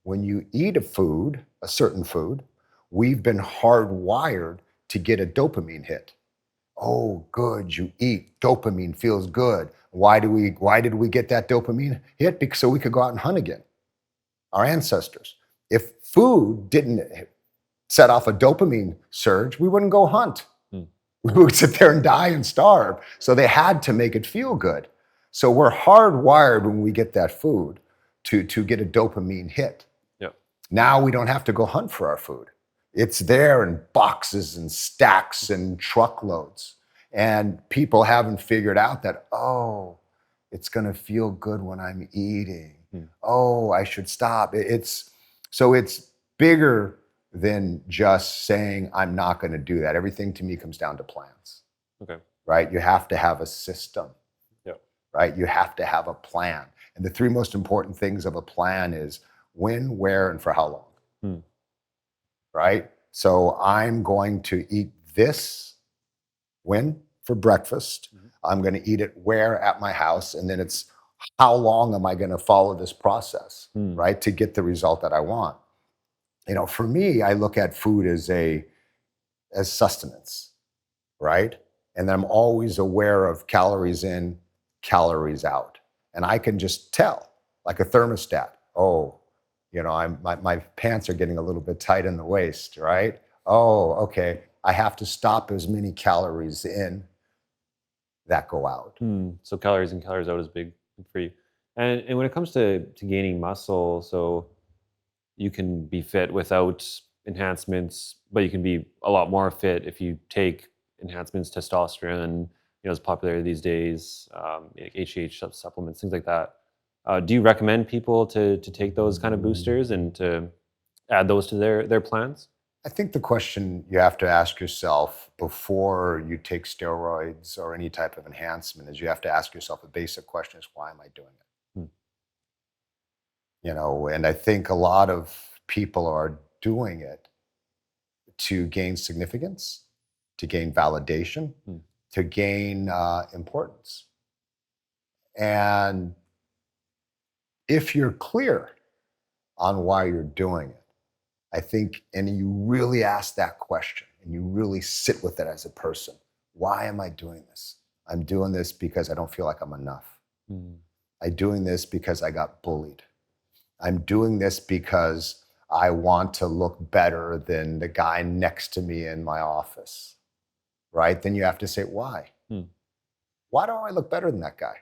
When you eat a certain food, we've been hardwired to get a dopamine hit. Oh, good, you eat, dopamine feels good. Why did we get that dopamine hit? Because so we could go out and hunt again. Our ancestors. If food didn't set off a dopamine surge, we wouldn't go hunt. We would sit there and die and starve. So they had to make it feel good. So we're hardwired when we get that food to get a dopamine hit. Yep. Now we don't have to go hunt for our food. It's there in boxes and stacks and truckloads. And people haven't figured out that, oh, it's going to feel good when I'm eating. Oh, I should stop. It's bigger than just saying, I'm not going to do that. Everything to me comes down to plans. Okay. Right? You have to have a system. Yep. Right? You have to have a plan. And the three most important things of a plan is when, where, and for how long. Right? So I'm going to eat this for breakfast. I'm going to eat it where at my house. And then it's how long am I going to follow this process, right? To get the result that I want. For me, I look at food as sustenance, right? And I'm always aware of calories in, calories out. And I can just tell, like a thermostat, oh, my pants are getting a little bit tight in the waist, right? Oh, okay, I have to stop as many calories in that go out. So calories in, calories out is big for you. And when it comes to gaining muscle, so you can be fit without enhancements, but you can be a lot more fit if you take enhancements, testosterone, is popular these days, HGH supplements, things like that. Do you recommend people to take those kind of boosters and to add those to their plans? I think the question you have to ask yourself before you take steroids or any type of enhancement is you have to ask yourself a basic question is, why am I doing it? And I think a lot of people are doing it to gain significance, to gain validation, to gain importance. And if you're clear on why you're doing it, I think, and you really ask that question and you really sit with it as a person, why am I doing this? I'm doing this because I don't feel like I'm enough. I'm doing this because I got bullied. I'm doing this because I want to look better than the guy next to me in my office, right? Then you have to say, why? Why don't I look better than that guy?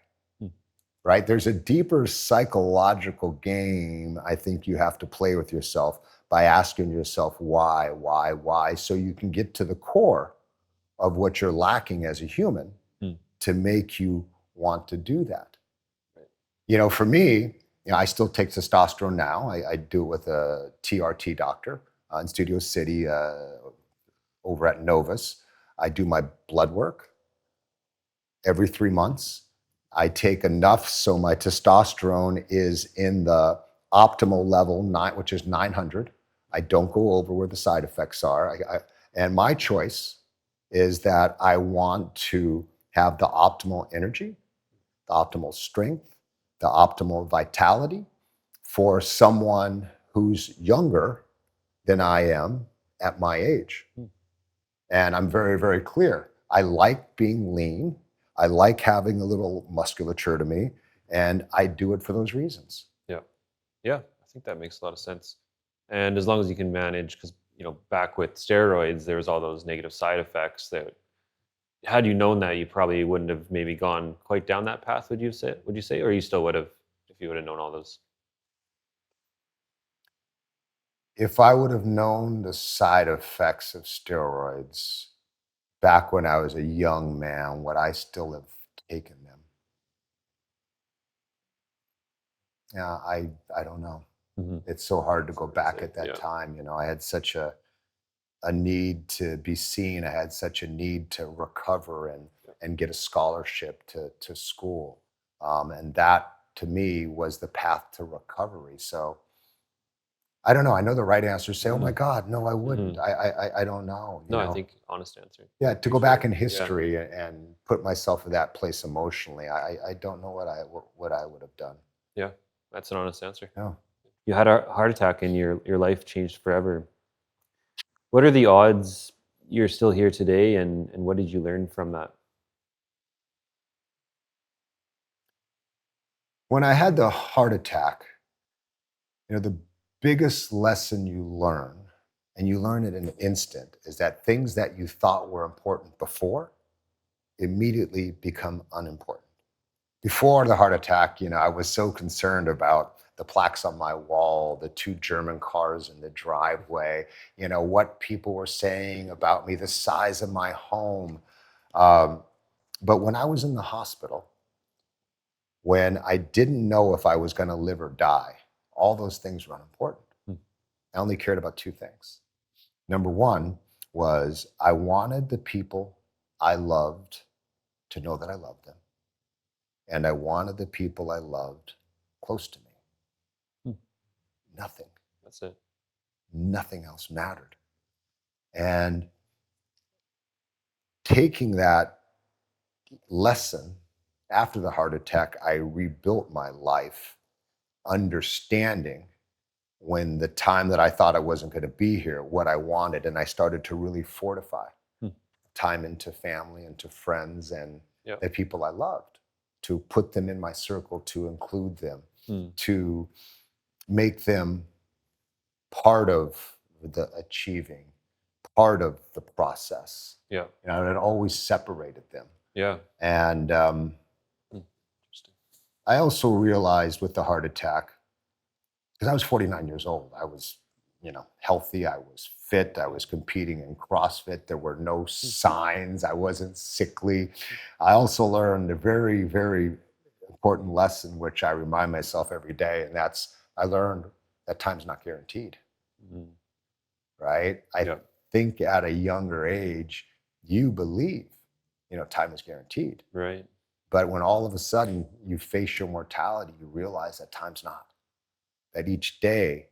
Right? There's a deeper psychological game I think you have to play with yourself by asking yourself why, so you can get to the core of what you're lacking as a human to make you want to do that. For me, I still take testosterone now. I do it with a TRT doctor in Studio City over at Novus. I do my blood work every 3 months. I take enough so my testosterone is in the optimal level, which is 900. I don't go over where the side effects are. And my choice is that I want to have the optimal energy, the optimal strength, the optimal vitality for someone who's younger than I am at my age. And I'm very, very clear. I like being lean. I like having a little musculature to me, and I do it for those reasons. Yeah, I think that makes a lot of sense. And as long as you can manage, because back with steroids, there was all those negative side effects that had you known that, you probably wouldn't have maybe gone quite down that path, would you say? Or you still would have if you would have known all those? If I would have known the side effects of steroids back when I was a young man, would I still have taken them? Yeah, I don't know. It's so hard to go back at that time. You know, I had such a need to be seen. I had such a need to recover and get a scholarship to school. And that, to me, was the path to recovery. So I don't know. I know the right answer is say, oh my God, no, I wouldn't. I don't know. You know? I think honest answer. Yeah, to go back in history and put myself in that place emotionally, I don't know what I would have done. Yeah, that's an honest answer. Yeah. You had a heart attack and your life changed forever. What are the odds you're still here today, and what did you learn from that? When I had the heart attack, you know, the biggest lesson you learn, and you learn it in an instant, is that things that you thought were important before immediately become unimportant. Before the heart attack, you know, I was so concerned about the plaques on my wall, the 2 German cars in the driveway, you know, what people were saying about me, the size of my home. But when I was in the hospital, when I didn't know if I was going to live or die, all those things were unimportant. I only cared about 2 things. Number 1 was I wanted the people I loved to know that I loved them. And I wanted the people I loved close to me. Nothing. That's it. Nothing else mattered. And taking that lesson after the heart attack, I rebuilt my life, understanding when the time that I thought I wasn't going to be here, what I wanted. And I started to really fortify time into family, into friends, and the people I loved, to put them in my circle, to include them, to make them part of the achieving, part of the process. Yeah. You know, and it always separated them. Yeah. And I also realized with the heart attack, because I was 49 years old, I was, you know, healthy, I was fit, I was competing in CrossFit, there were no signs, I wasn't sickly. I also learned a very, very important lesson, which I remind myself every day, and that's, I learned that time's not guaranteed, right? I think at a younger age, you believe, you know, time is guaranteed. Right. But when all of a sudden you face your mortality, you realize that time's not, that each day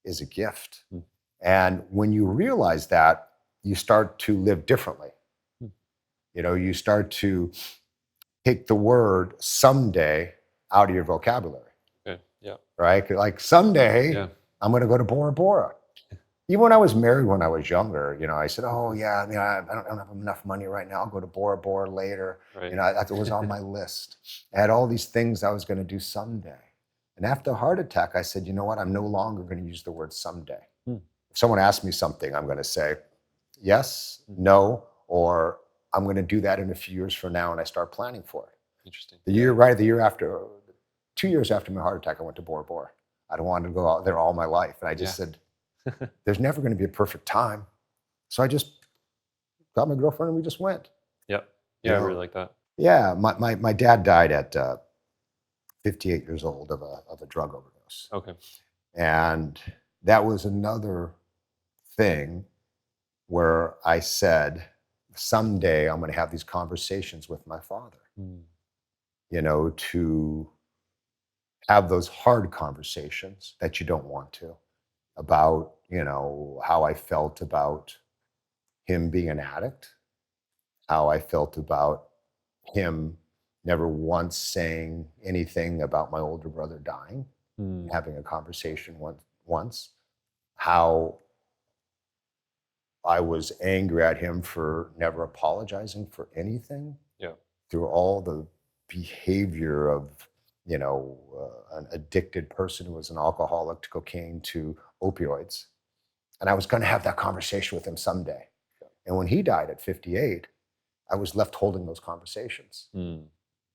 is a gift. And when you realize that, you start to live differently. You know, you start to take the word someday out of your vocabulary. Okay. Yeah. Right? Like someday I'm going to go to Bora Bora. Even when I was married, when I was younger, you know, I said, oh yeah, I mean, I don't have enough money right now. I'll go to Bora Bora later. Right. You know, that was on my list. I had all these things I was going to do someday. And after a heart attack, I said, you know what? I'm no longer going to use the word someday. If someone asks me something, I'm going to say yes, no, or I'm going to do that in a few years from now, and I start planning for it. Interesting. The year after, 2 years after my heart attack, I went to Bora Bora. I don't want to go out there all my life. And I just said, there's never going to be a perfect time. So I just got my girlfriend and we just went. Yep. You Yeah, I know? really like that. Yeah, my dad died at 58 years old of a drug overdose. Okay. And that was another thing where I said, someday I'm going to have these conversations with my father, you know, to have those hard conversations that you don't want to, about, you know, how I felt about him being an addict, how I felt about him never once saying anything about my older brother dying, having a conversation once, how I was angry at him for never apologizing for anything, through all the behavior of, you know, an addicted person who was an alcoholic to cocaine to opioids. And I was going to have that conversation with him someday. And when he died at 58, I was left holding those conversations. Mm.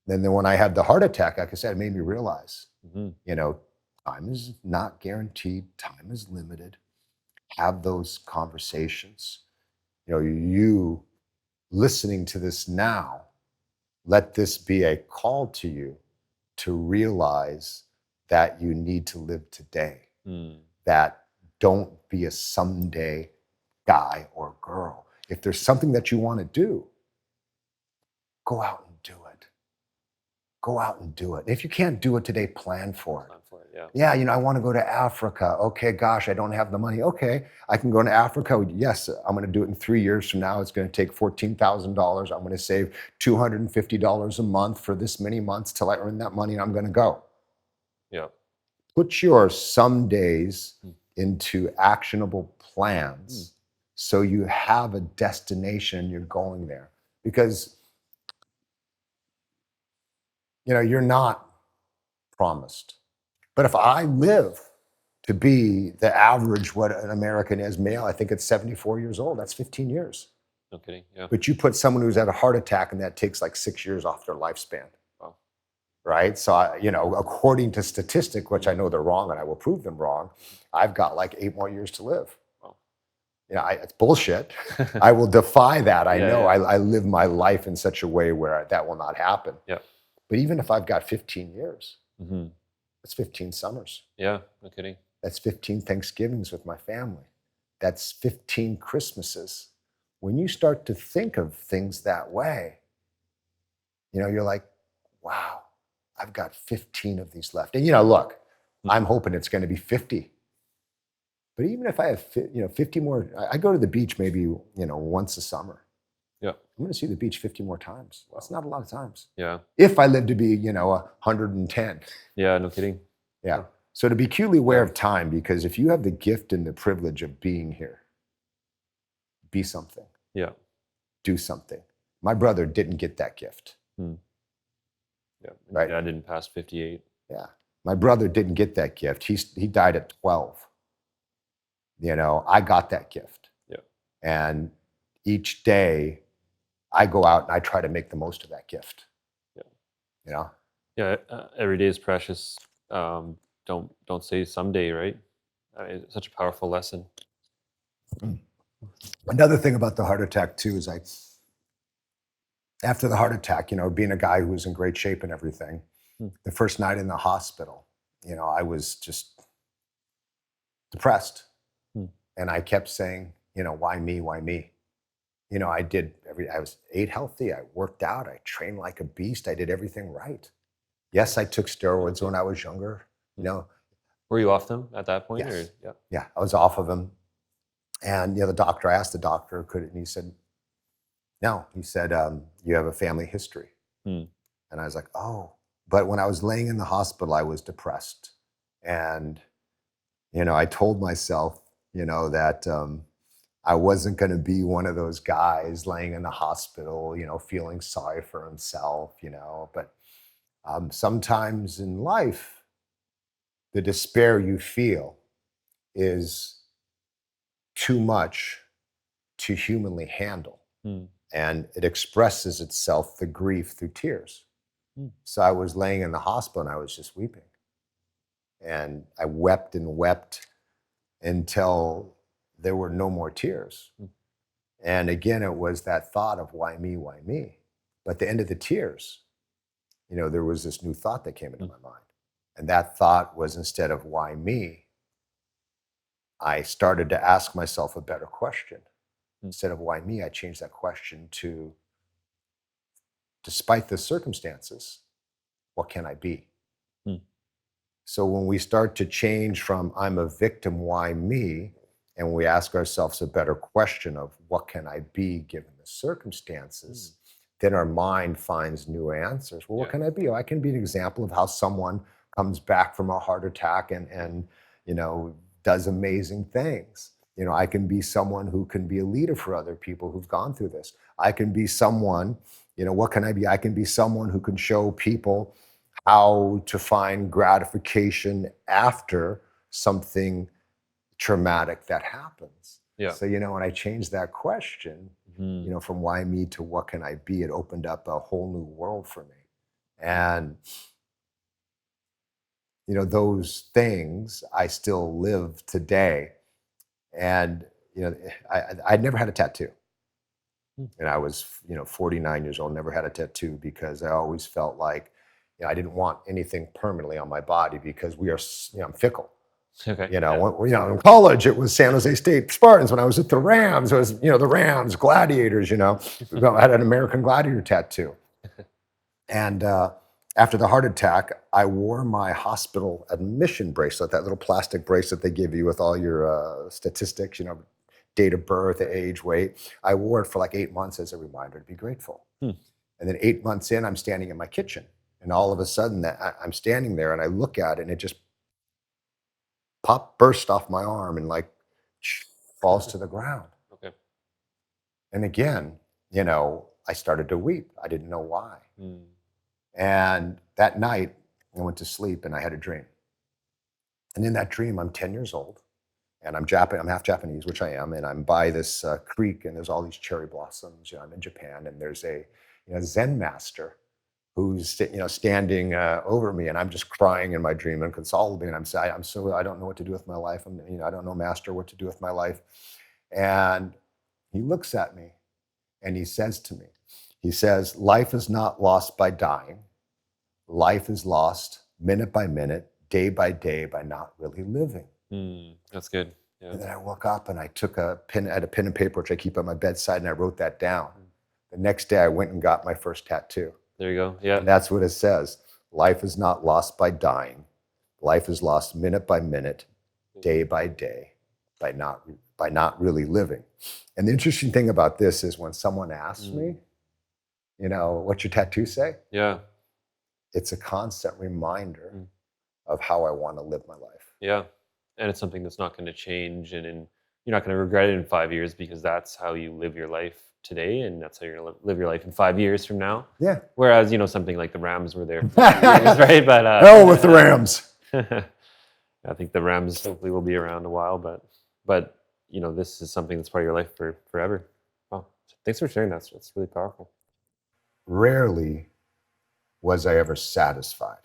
Then when I had the heart attack, like I said, it made me realize, Mm-hmm. you know, time is not guaranteed. Time is limited. Have those conversations. You know, you listening to this now, let this be a call to you to realize that you need to live today. Mm. That don't be a someday guy or girl. If there's something that you want to do, go out and do it. Go out and do it. If you can't do it today, plan for it. Plan for it, yeah. Yeah, you know, I want to go to Africa. Okay, gosh, I don't have the money. Okay, I can go to Africa. Yes, I'm going to do it in 3 years from now. It's going to take $14,000. I'm going to save $250 a month for this many months till I earn that money, and I'm going to go. Yeah. Put your some days into actionable plans so you have a destination and you're going there. Because, you know, you're not promised. But if I live to be the average, what an American is male, I think it's 74 years old. That's 15 years. No kidding. Yeah. But you put someone who's had a heart attack and that takes like 6 years off their lifespan. Wow. Right? So, you know, according to statistic, which I know they're wrong and I will prove them wrong, I've got like 8 more years to live. Wow. You know, it's bullshit. I will defy that. I Yeah, know. yeah. I live my life in such a way where that will not happen. Yeah. But even if I've got 15 years, Mm-hmm. that's 15 summers. Yeah. No kidding. That's 15 Thanksgivings with my family. That's 15 Christmases. When you start to think of things that way, you know, you're like, wow, I've got 15 of these left. And, you know, look, I'm hoping it's going to be 50. But even if I have, 50 more, I go to the beach maybe, you know, once a summer. Yeah. I'm going to see the beach 50 more times. That's not a lot of times. Yeah. If I live to be, you know, 110. Yeah. No kidding. Yeah. So to be acutely aware of time, because if you have the gift and the privilege of being here, be something. Yeah. Do something. My brother didn't get that gift. Yeah. Right. I didn't pass 58. Yeah. My brother didn't get that gift. He died at 12. You know, I got that gift. Yeah. And each day I go out and I try to make the most of that gift. Yeah. You know? Yeah. Every day is precious. Don't say someday, right? It's such a powerful lesson. Another thing about the heart attack too is after the heart attack, you know, being a guy who was in great shape and everything, the first night in the hospital, you know, I was just depressed. And I kept saying, you know, why me? Why me? You know, I ate healthy. I worked out. I trained like a beast. I did everything right. Yes, I took steroids when I was younger. You know, Were you off them at that point? Yes. Or? Yeah. Yeah, I was off of them. And, you know, I asked the doctor, and he said, no. He said, you have a family history. And I was like, oh. But when I was laying in the hospital, I was depressed. And, you know, I told myself, you know, that I wasn't going to be one of those guys laying in the hospital, you know, feeling sorry for himself, you know. But sometimes in life, the despair you feel is too much to humanly handle. And it expresses itself, the grief, through tears. So I was laying in the hospital and I was just weeping. And I wept and wept until there were no more tears. And again, it was that thought of why me, why me? But at the end of the tears, you know, there was this new thought that came into my mind. And that thought was, instead of why me, I started to ask myself a better question. Instead of why me, I changed that question to, despite the circumstances, what can I be? So when we start to change from I'm a victim, why me? And we ask ourselves a better question of what can I be given the circumstances, then our mind finds new answers. Well, what can I be? Oh, I can be an example of how someone comes back from a heart attack and you know, does amazing things. You know, I can be someone who can be a leader for other people who've gone through this. I can be someone, you know, what can I be? I can be someone who can show people how to find gratification after something traumatic that happens. Yeah. So, you know, when I changed that question, You know, from why me to what can I be, it opened up a whole new world for me. And, you know, those things I still live today. And, you know, I'd never had a tattoo. And I was, you know, 49 years old, never had a tattoo because I always felt like, you know, I didn't want anything permanently on my body because we are, you know, I'm fickle. Okay. You know, in college it was San Jose State Spartans. When I was at the Rams, it was, you know, the Rams, Gladiators. You know, I had an American Gladiator tattoo. And after the heart attack, I wore my hospital admission bracelet, that little plastic bracelet they give you with all your statistics, you know, date of birth, age, weight. I wore it for like 8 months as a reminder to be grateful. And then 8 months in, I'm standing in my kitchen, and all of a sudden, I'm standing there, and I look at it, and it just burst off my arm and like falls to the ground. Okay. And again, you know, I started to weep. I didn't know why. And that night I went to sleep and I had a dream. And in that dream, I'm 10 years old and I'm half Japanese, which I am. And I'm by this creek and there's all these cherry blossoms. You know, I'm in Japan and there's a Zen master who's, you know, standing over me, and I'm just crying in my dream and consoling. And I don't know what to do with my life. I don't know, Master, what to do with my life. And he looks at me and he says to me, he says, life is not lost by dying. Life is lost minute by minute, day by day, by not really living. That's good. Yeah. And then I woke up and I took I had a pen and paper, which I keep on my bedside, and I wrote that down. The next day I went and got my first tattoo. There you go. Yeah. And that's what it says. Life is not lost by dying. Life is lost minute by minute, day by day, by not really living. And the interesting thing about this is when someone asks me, you know, what's your tattoo say? Yeah. It's a constant reminder of how I want to live my life. Yeah. And it's something that's not going to change, and you're not going to regret it in 5 years, because that's how you live your life today, and that's how you're going to live your life in 5 years from now. Yeah. Whereas, you know, something like the Rams were there for 5 years, right? But hell with the Rams. I think the Rams hopefully will be around a while, but you know, this is something that's part of your life for forever. Wow. Thanks for sharing that. It's really powerful. Rarely was I ever satisfied.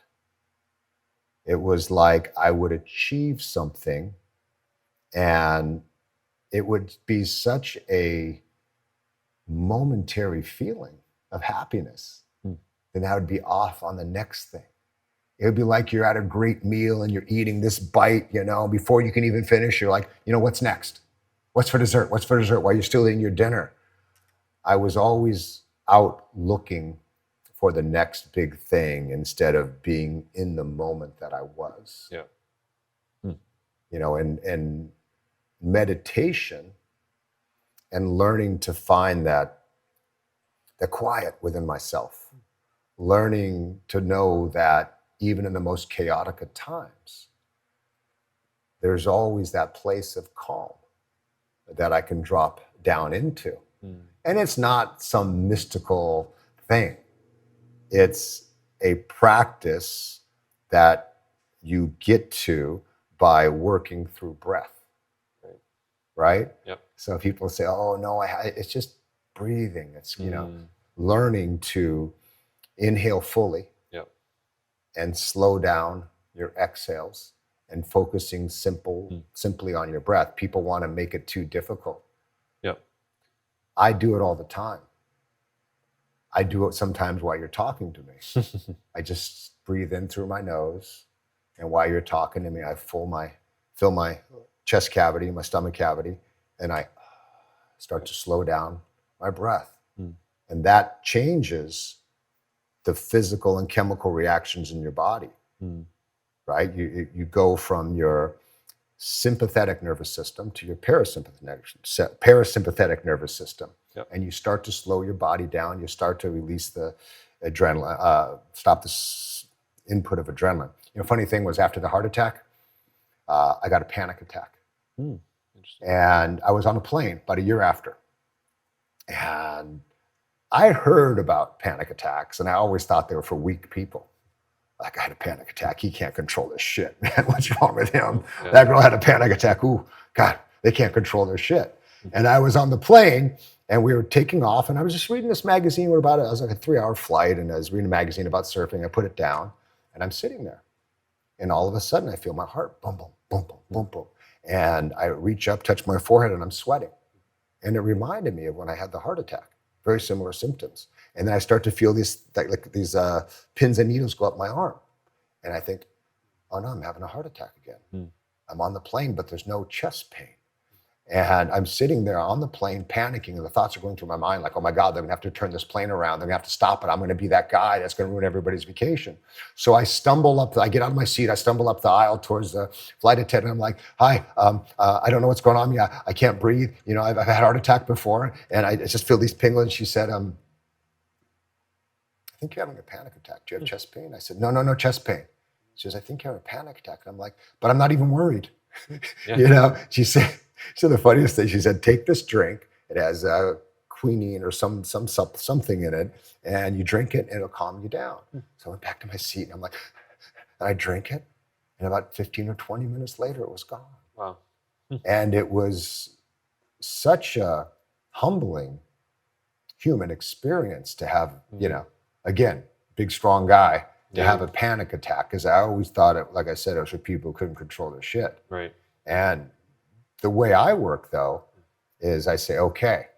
It was like I would achieve something and it would be such a momentary feeling of happiness. Then I would be off on the next thing. It would be like you're at a great meal and you're eating this bite, you know, before you can even finish, you're like, you know, what's next? What's for dessert? What's for dessert? While you're still eating your dinner. I was always out looking for the next big thing instead of being in the moment that I was. Yeah. You know, and meditation and learning to find the quiet within myself, learning to know that even in the most chaotic of times, there's always that place of calm that I can drop down into. And it's not some mystical thing. It's a practice that you get to by working through breath, right? Yep. So people say, oh, no, it's just breathing. It's, you know, learning to inhale fully and slow down your exhales and focusing simply on your breath. People want to make it too difficult. Yep. I do it all the time. I do it sometimes while you're talking to me. I just breathe in through my nose, and while you're talking to me, I fill my chest cavity, my stomach cavity, and I start to slow down my breath. And that changes the physical and chemical reactions in your body, right? You go from your sympathetic nervous system to your parasympathetic nervous system. Yep. And you start to slow your body down. You start to release the adrenaline, stop the input of adrenaline. You know, funny thing was, after the heart attack, I got a panic attack. And I was on a plane about a year after. And I heard about panic attacks, and I always thought they were for weak people. Like, I had a panic attack. He can't control this shit, man. What's wrong with him? That girl had a panic attack. Ooh, God, they can't control their shit. And I was on the plane, And we were taking off, and I was just reading this magazine. It was like a 3-hour flight, and I was reading a magazine about surfing. I put it down, and I'm sitting there. And all of a sudden, I feel my heart boom, boom, boom, boom, boom, boom. And I reach up, touch my forehead, and I'm sweating. And it reminded me of when I had the heart attack, very similar symptoms. And then I start to feel these pins and needles go up my arm. And I think, oh no, I'm having a heart attack again. I'm on the plane, but there's no chest pain. And I'm sitting there on the plane panicking, and the thoughts are going through my mind like, oh my God, they're gonna have to turn this plane around. They're gonna have to stop it. I'm gonna be that guy that's gonna ruin everybody's vacation. So I get out of my seat, I stumble up the aisle towards the flight attendant. I'm like, hi, I don't know what's going on. Yeah, I can't breathe. You know, I've had a heart attack before, and I just feel these pingling. She said, I think you're having a panic attack. Do you have chest pain? I said, no chest pain. She says, I think you're having a panic attack. And I'm like, but I'm not even worried. Yeah. You know, she said the funniest thing, she said, take this drink. It has quinine or something in it, and you drink it and it'll calm you down. So I went back to my seat, and I'm like, and I drink it, and about 15 or 20 minutes later, it was gone. Wow. And it was such a humbling human experience to have, you know, again, big, strong guy, to have a panic attack, because I always thought it, like I said, it was for people who couldn't control their shit. Right. And the way I work, though, is I say, okay,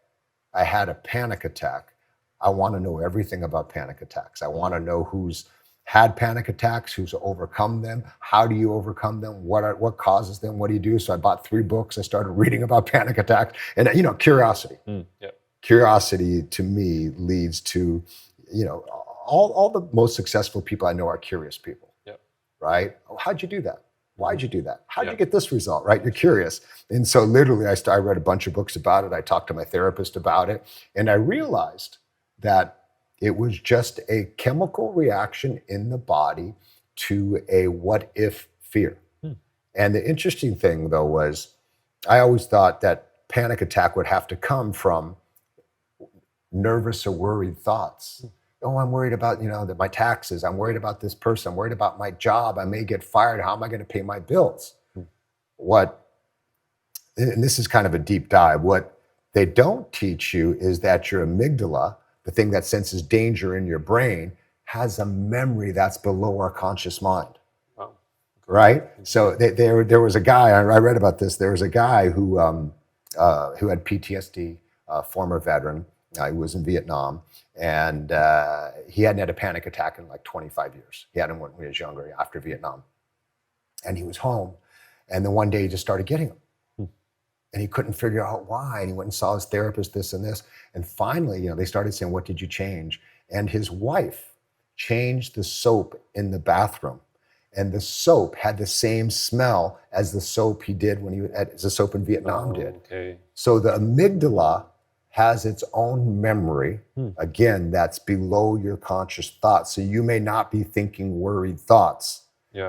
I had a panic attack. I want to know everything about panic attacks. I want to know who's had panic attacks, who's overcome them. How do you overcome them? What causes them? What do you do? So I bought 3 books. I started reading about panic attacks, and you know, curiosity. Curiosity to me leads to, you know, all the most successful people I know are curious people. Right? Oh, how'd you do that? Why'd you do that? How'd you get this result? Right? You're curious. And so literally I read a bunch of books about it. I talked to my therapist about it. And I realized that it was just a chemical reaction in the body to a what if fear. And the interesting thing, though, was I always thought that panic attack would have to come from nervous or worried thoughts. Oh, I'm worried about, you know, that my taxes. I'm worried about this person. I'm worried about my job. I may get fired. How am I going to pay my bills? And this is kind of a deep dive. What they don't teach you is that your amygdala, the thing that senses danger in your brain, has a memory that's below our conscious mind. Wow. Right? So there was a guy, I read about this. There was a guy who had PTSD, former veteran. He was in Vietnam, and he hadn't had a panic attack in like 25 years. He had him when he was younger, after Vietnam. And he was home, and then one day he just started getting them. And he couldn't figure out why, and he went and saw his therapist, this and this. And finally, you know, they started saying, what did you change? And his wife changed the soap in the bathroom. And the soap had the same smell as the soap he did when the soap in Vietnam did. Okay. So the amygdala has its own memory, again, that's below your conscious thoughts. So you may not be thinking worried thoughts,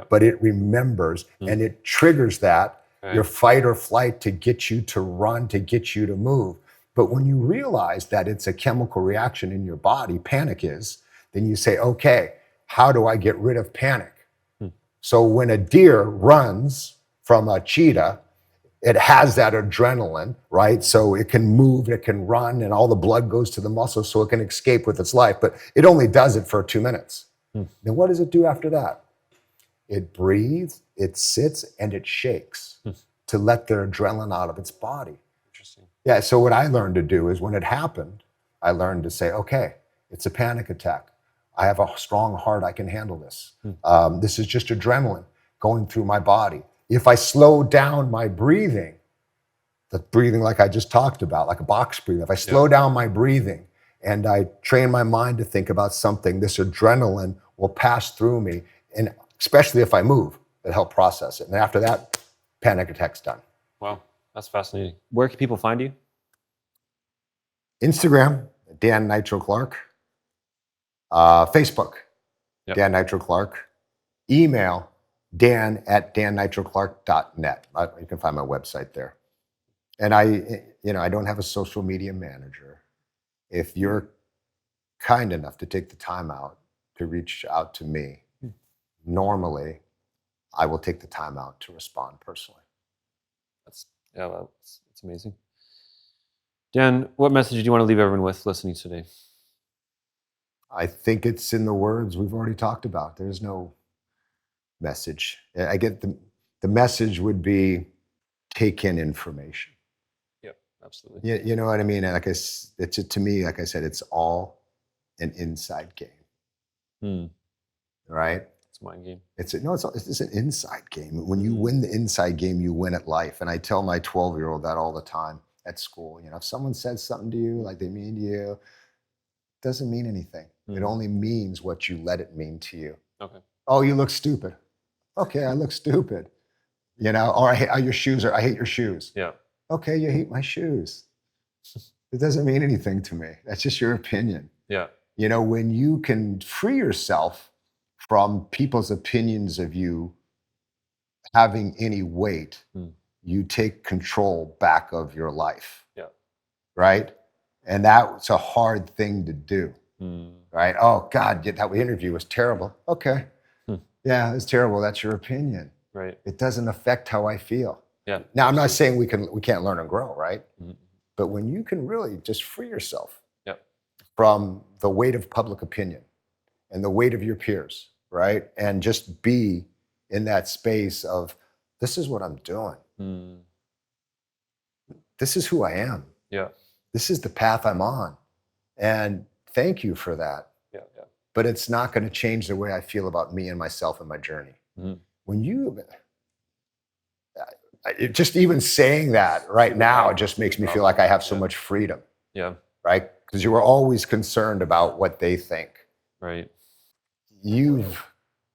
but it remembers and it triggers that, your fight or flight, to get you to run, to get you to move. But when you realize that it's a chemical reaction in your body, panic is, then you say, okay, how do I get rid of panic? So when a deer runs from a cheetah, it has that adrenaline, right? So it can move, it can run, and all the blood goes to the muscles so it can escape with its life. But it only does it for 2 minutes. Then what does it do after that? It breathes, it sits, and it shakes to let the adrenaline out of its body. Interesting. Yeah, so what I learned to do is when it happened, I learned to say, okay, it's a panic attack. I have a strong heart, I can handle this. This is just adrenaline going through my body. If I slow down my breathing, the breathing like I just talked about, like a box breathing, if I slow down my breathing and I train my mind to think about something, this adrenaline will pass through me, and especially if I move, it'll help process it. And after that, panic attack's done. Wow, that's fascinating. Where can people find you? Instagram, Dan Nitro Clark. Facebook, Dan Nitro Clark. Email, dan@dannitroclark.net. You can find my website there. And I don't have a social media manager. If you're kind enough to take the time out to reach out to me, normally I will take the time out to respond personally. That's amazing. Dan, what message do you want to leave everyone with listening today? I think it's in the words we've already talked about. There's no message. I get the message would be take in information. Yep, absolutely. You know what I mean? And to me, like I said, it's all an inside game. Right? It's a mind game. It's an inside game. When you win the inside game, you win at life. And I tell my 12-year-old that all the time at school. If someone says something to you like they mean to you, it doesn't mean anything. It only means what you let it mean to you. Okay. Oh, you look stupid. Okay, I look stupid. Or I hate your shoes, or I hate your shoes. Yeah. Okay, you hate my shoes. It doesn't mean anything to me. That's just your opinion. Yeah. When you can free yourself from people's opinions of you having any weight, you take control back of your life. Yeah. Right? And that's a hard thing to do. Right? Oh, God, that interview was terrible. Okay. Yeah, it's terrible. That's your opinion. Right. It doesn't affect how I feel. Yeah. Now, I'm not saying we can't learn and grow, right? But when you can really just free yourself from the weight of public opinion and the weight of your peers, right? And just be in that space of, this is what I'm doing. This is who I am. Yeah. This is the path I'm on. And thank you for that. Yeah. But it's not going to change the way I feel about me and myself and my journey. When just even saying that right now just makes me feel like I have so much freedom. Yeah. Right? Because you were always concerned about what they think. Right. You've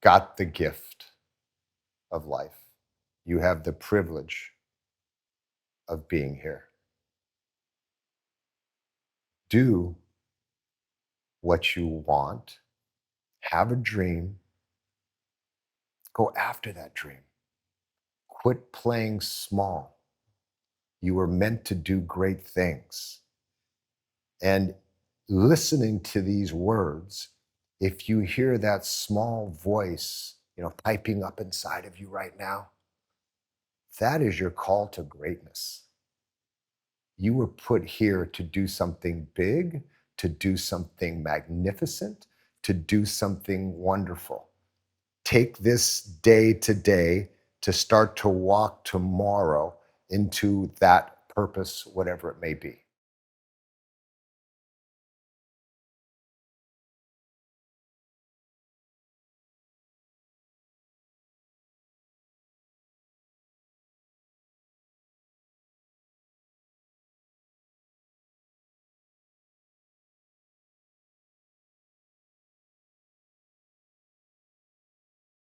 got the gift of life. You have the privilege of being here. Do what you want. Have a dream. Go after that dream. Quit playing small. You were meant to do great things. And listening to these words, if you hear that small voice, piping up inside of you right now, that is your call to greatness. You were put here to do something big, to do something magnificent, to do something wonderful. Take this day today to start to walk tomorrow into that purpose, whatever it may be.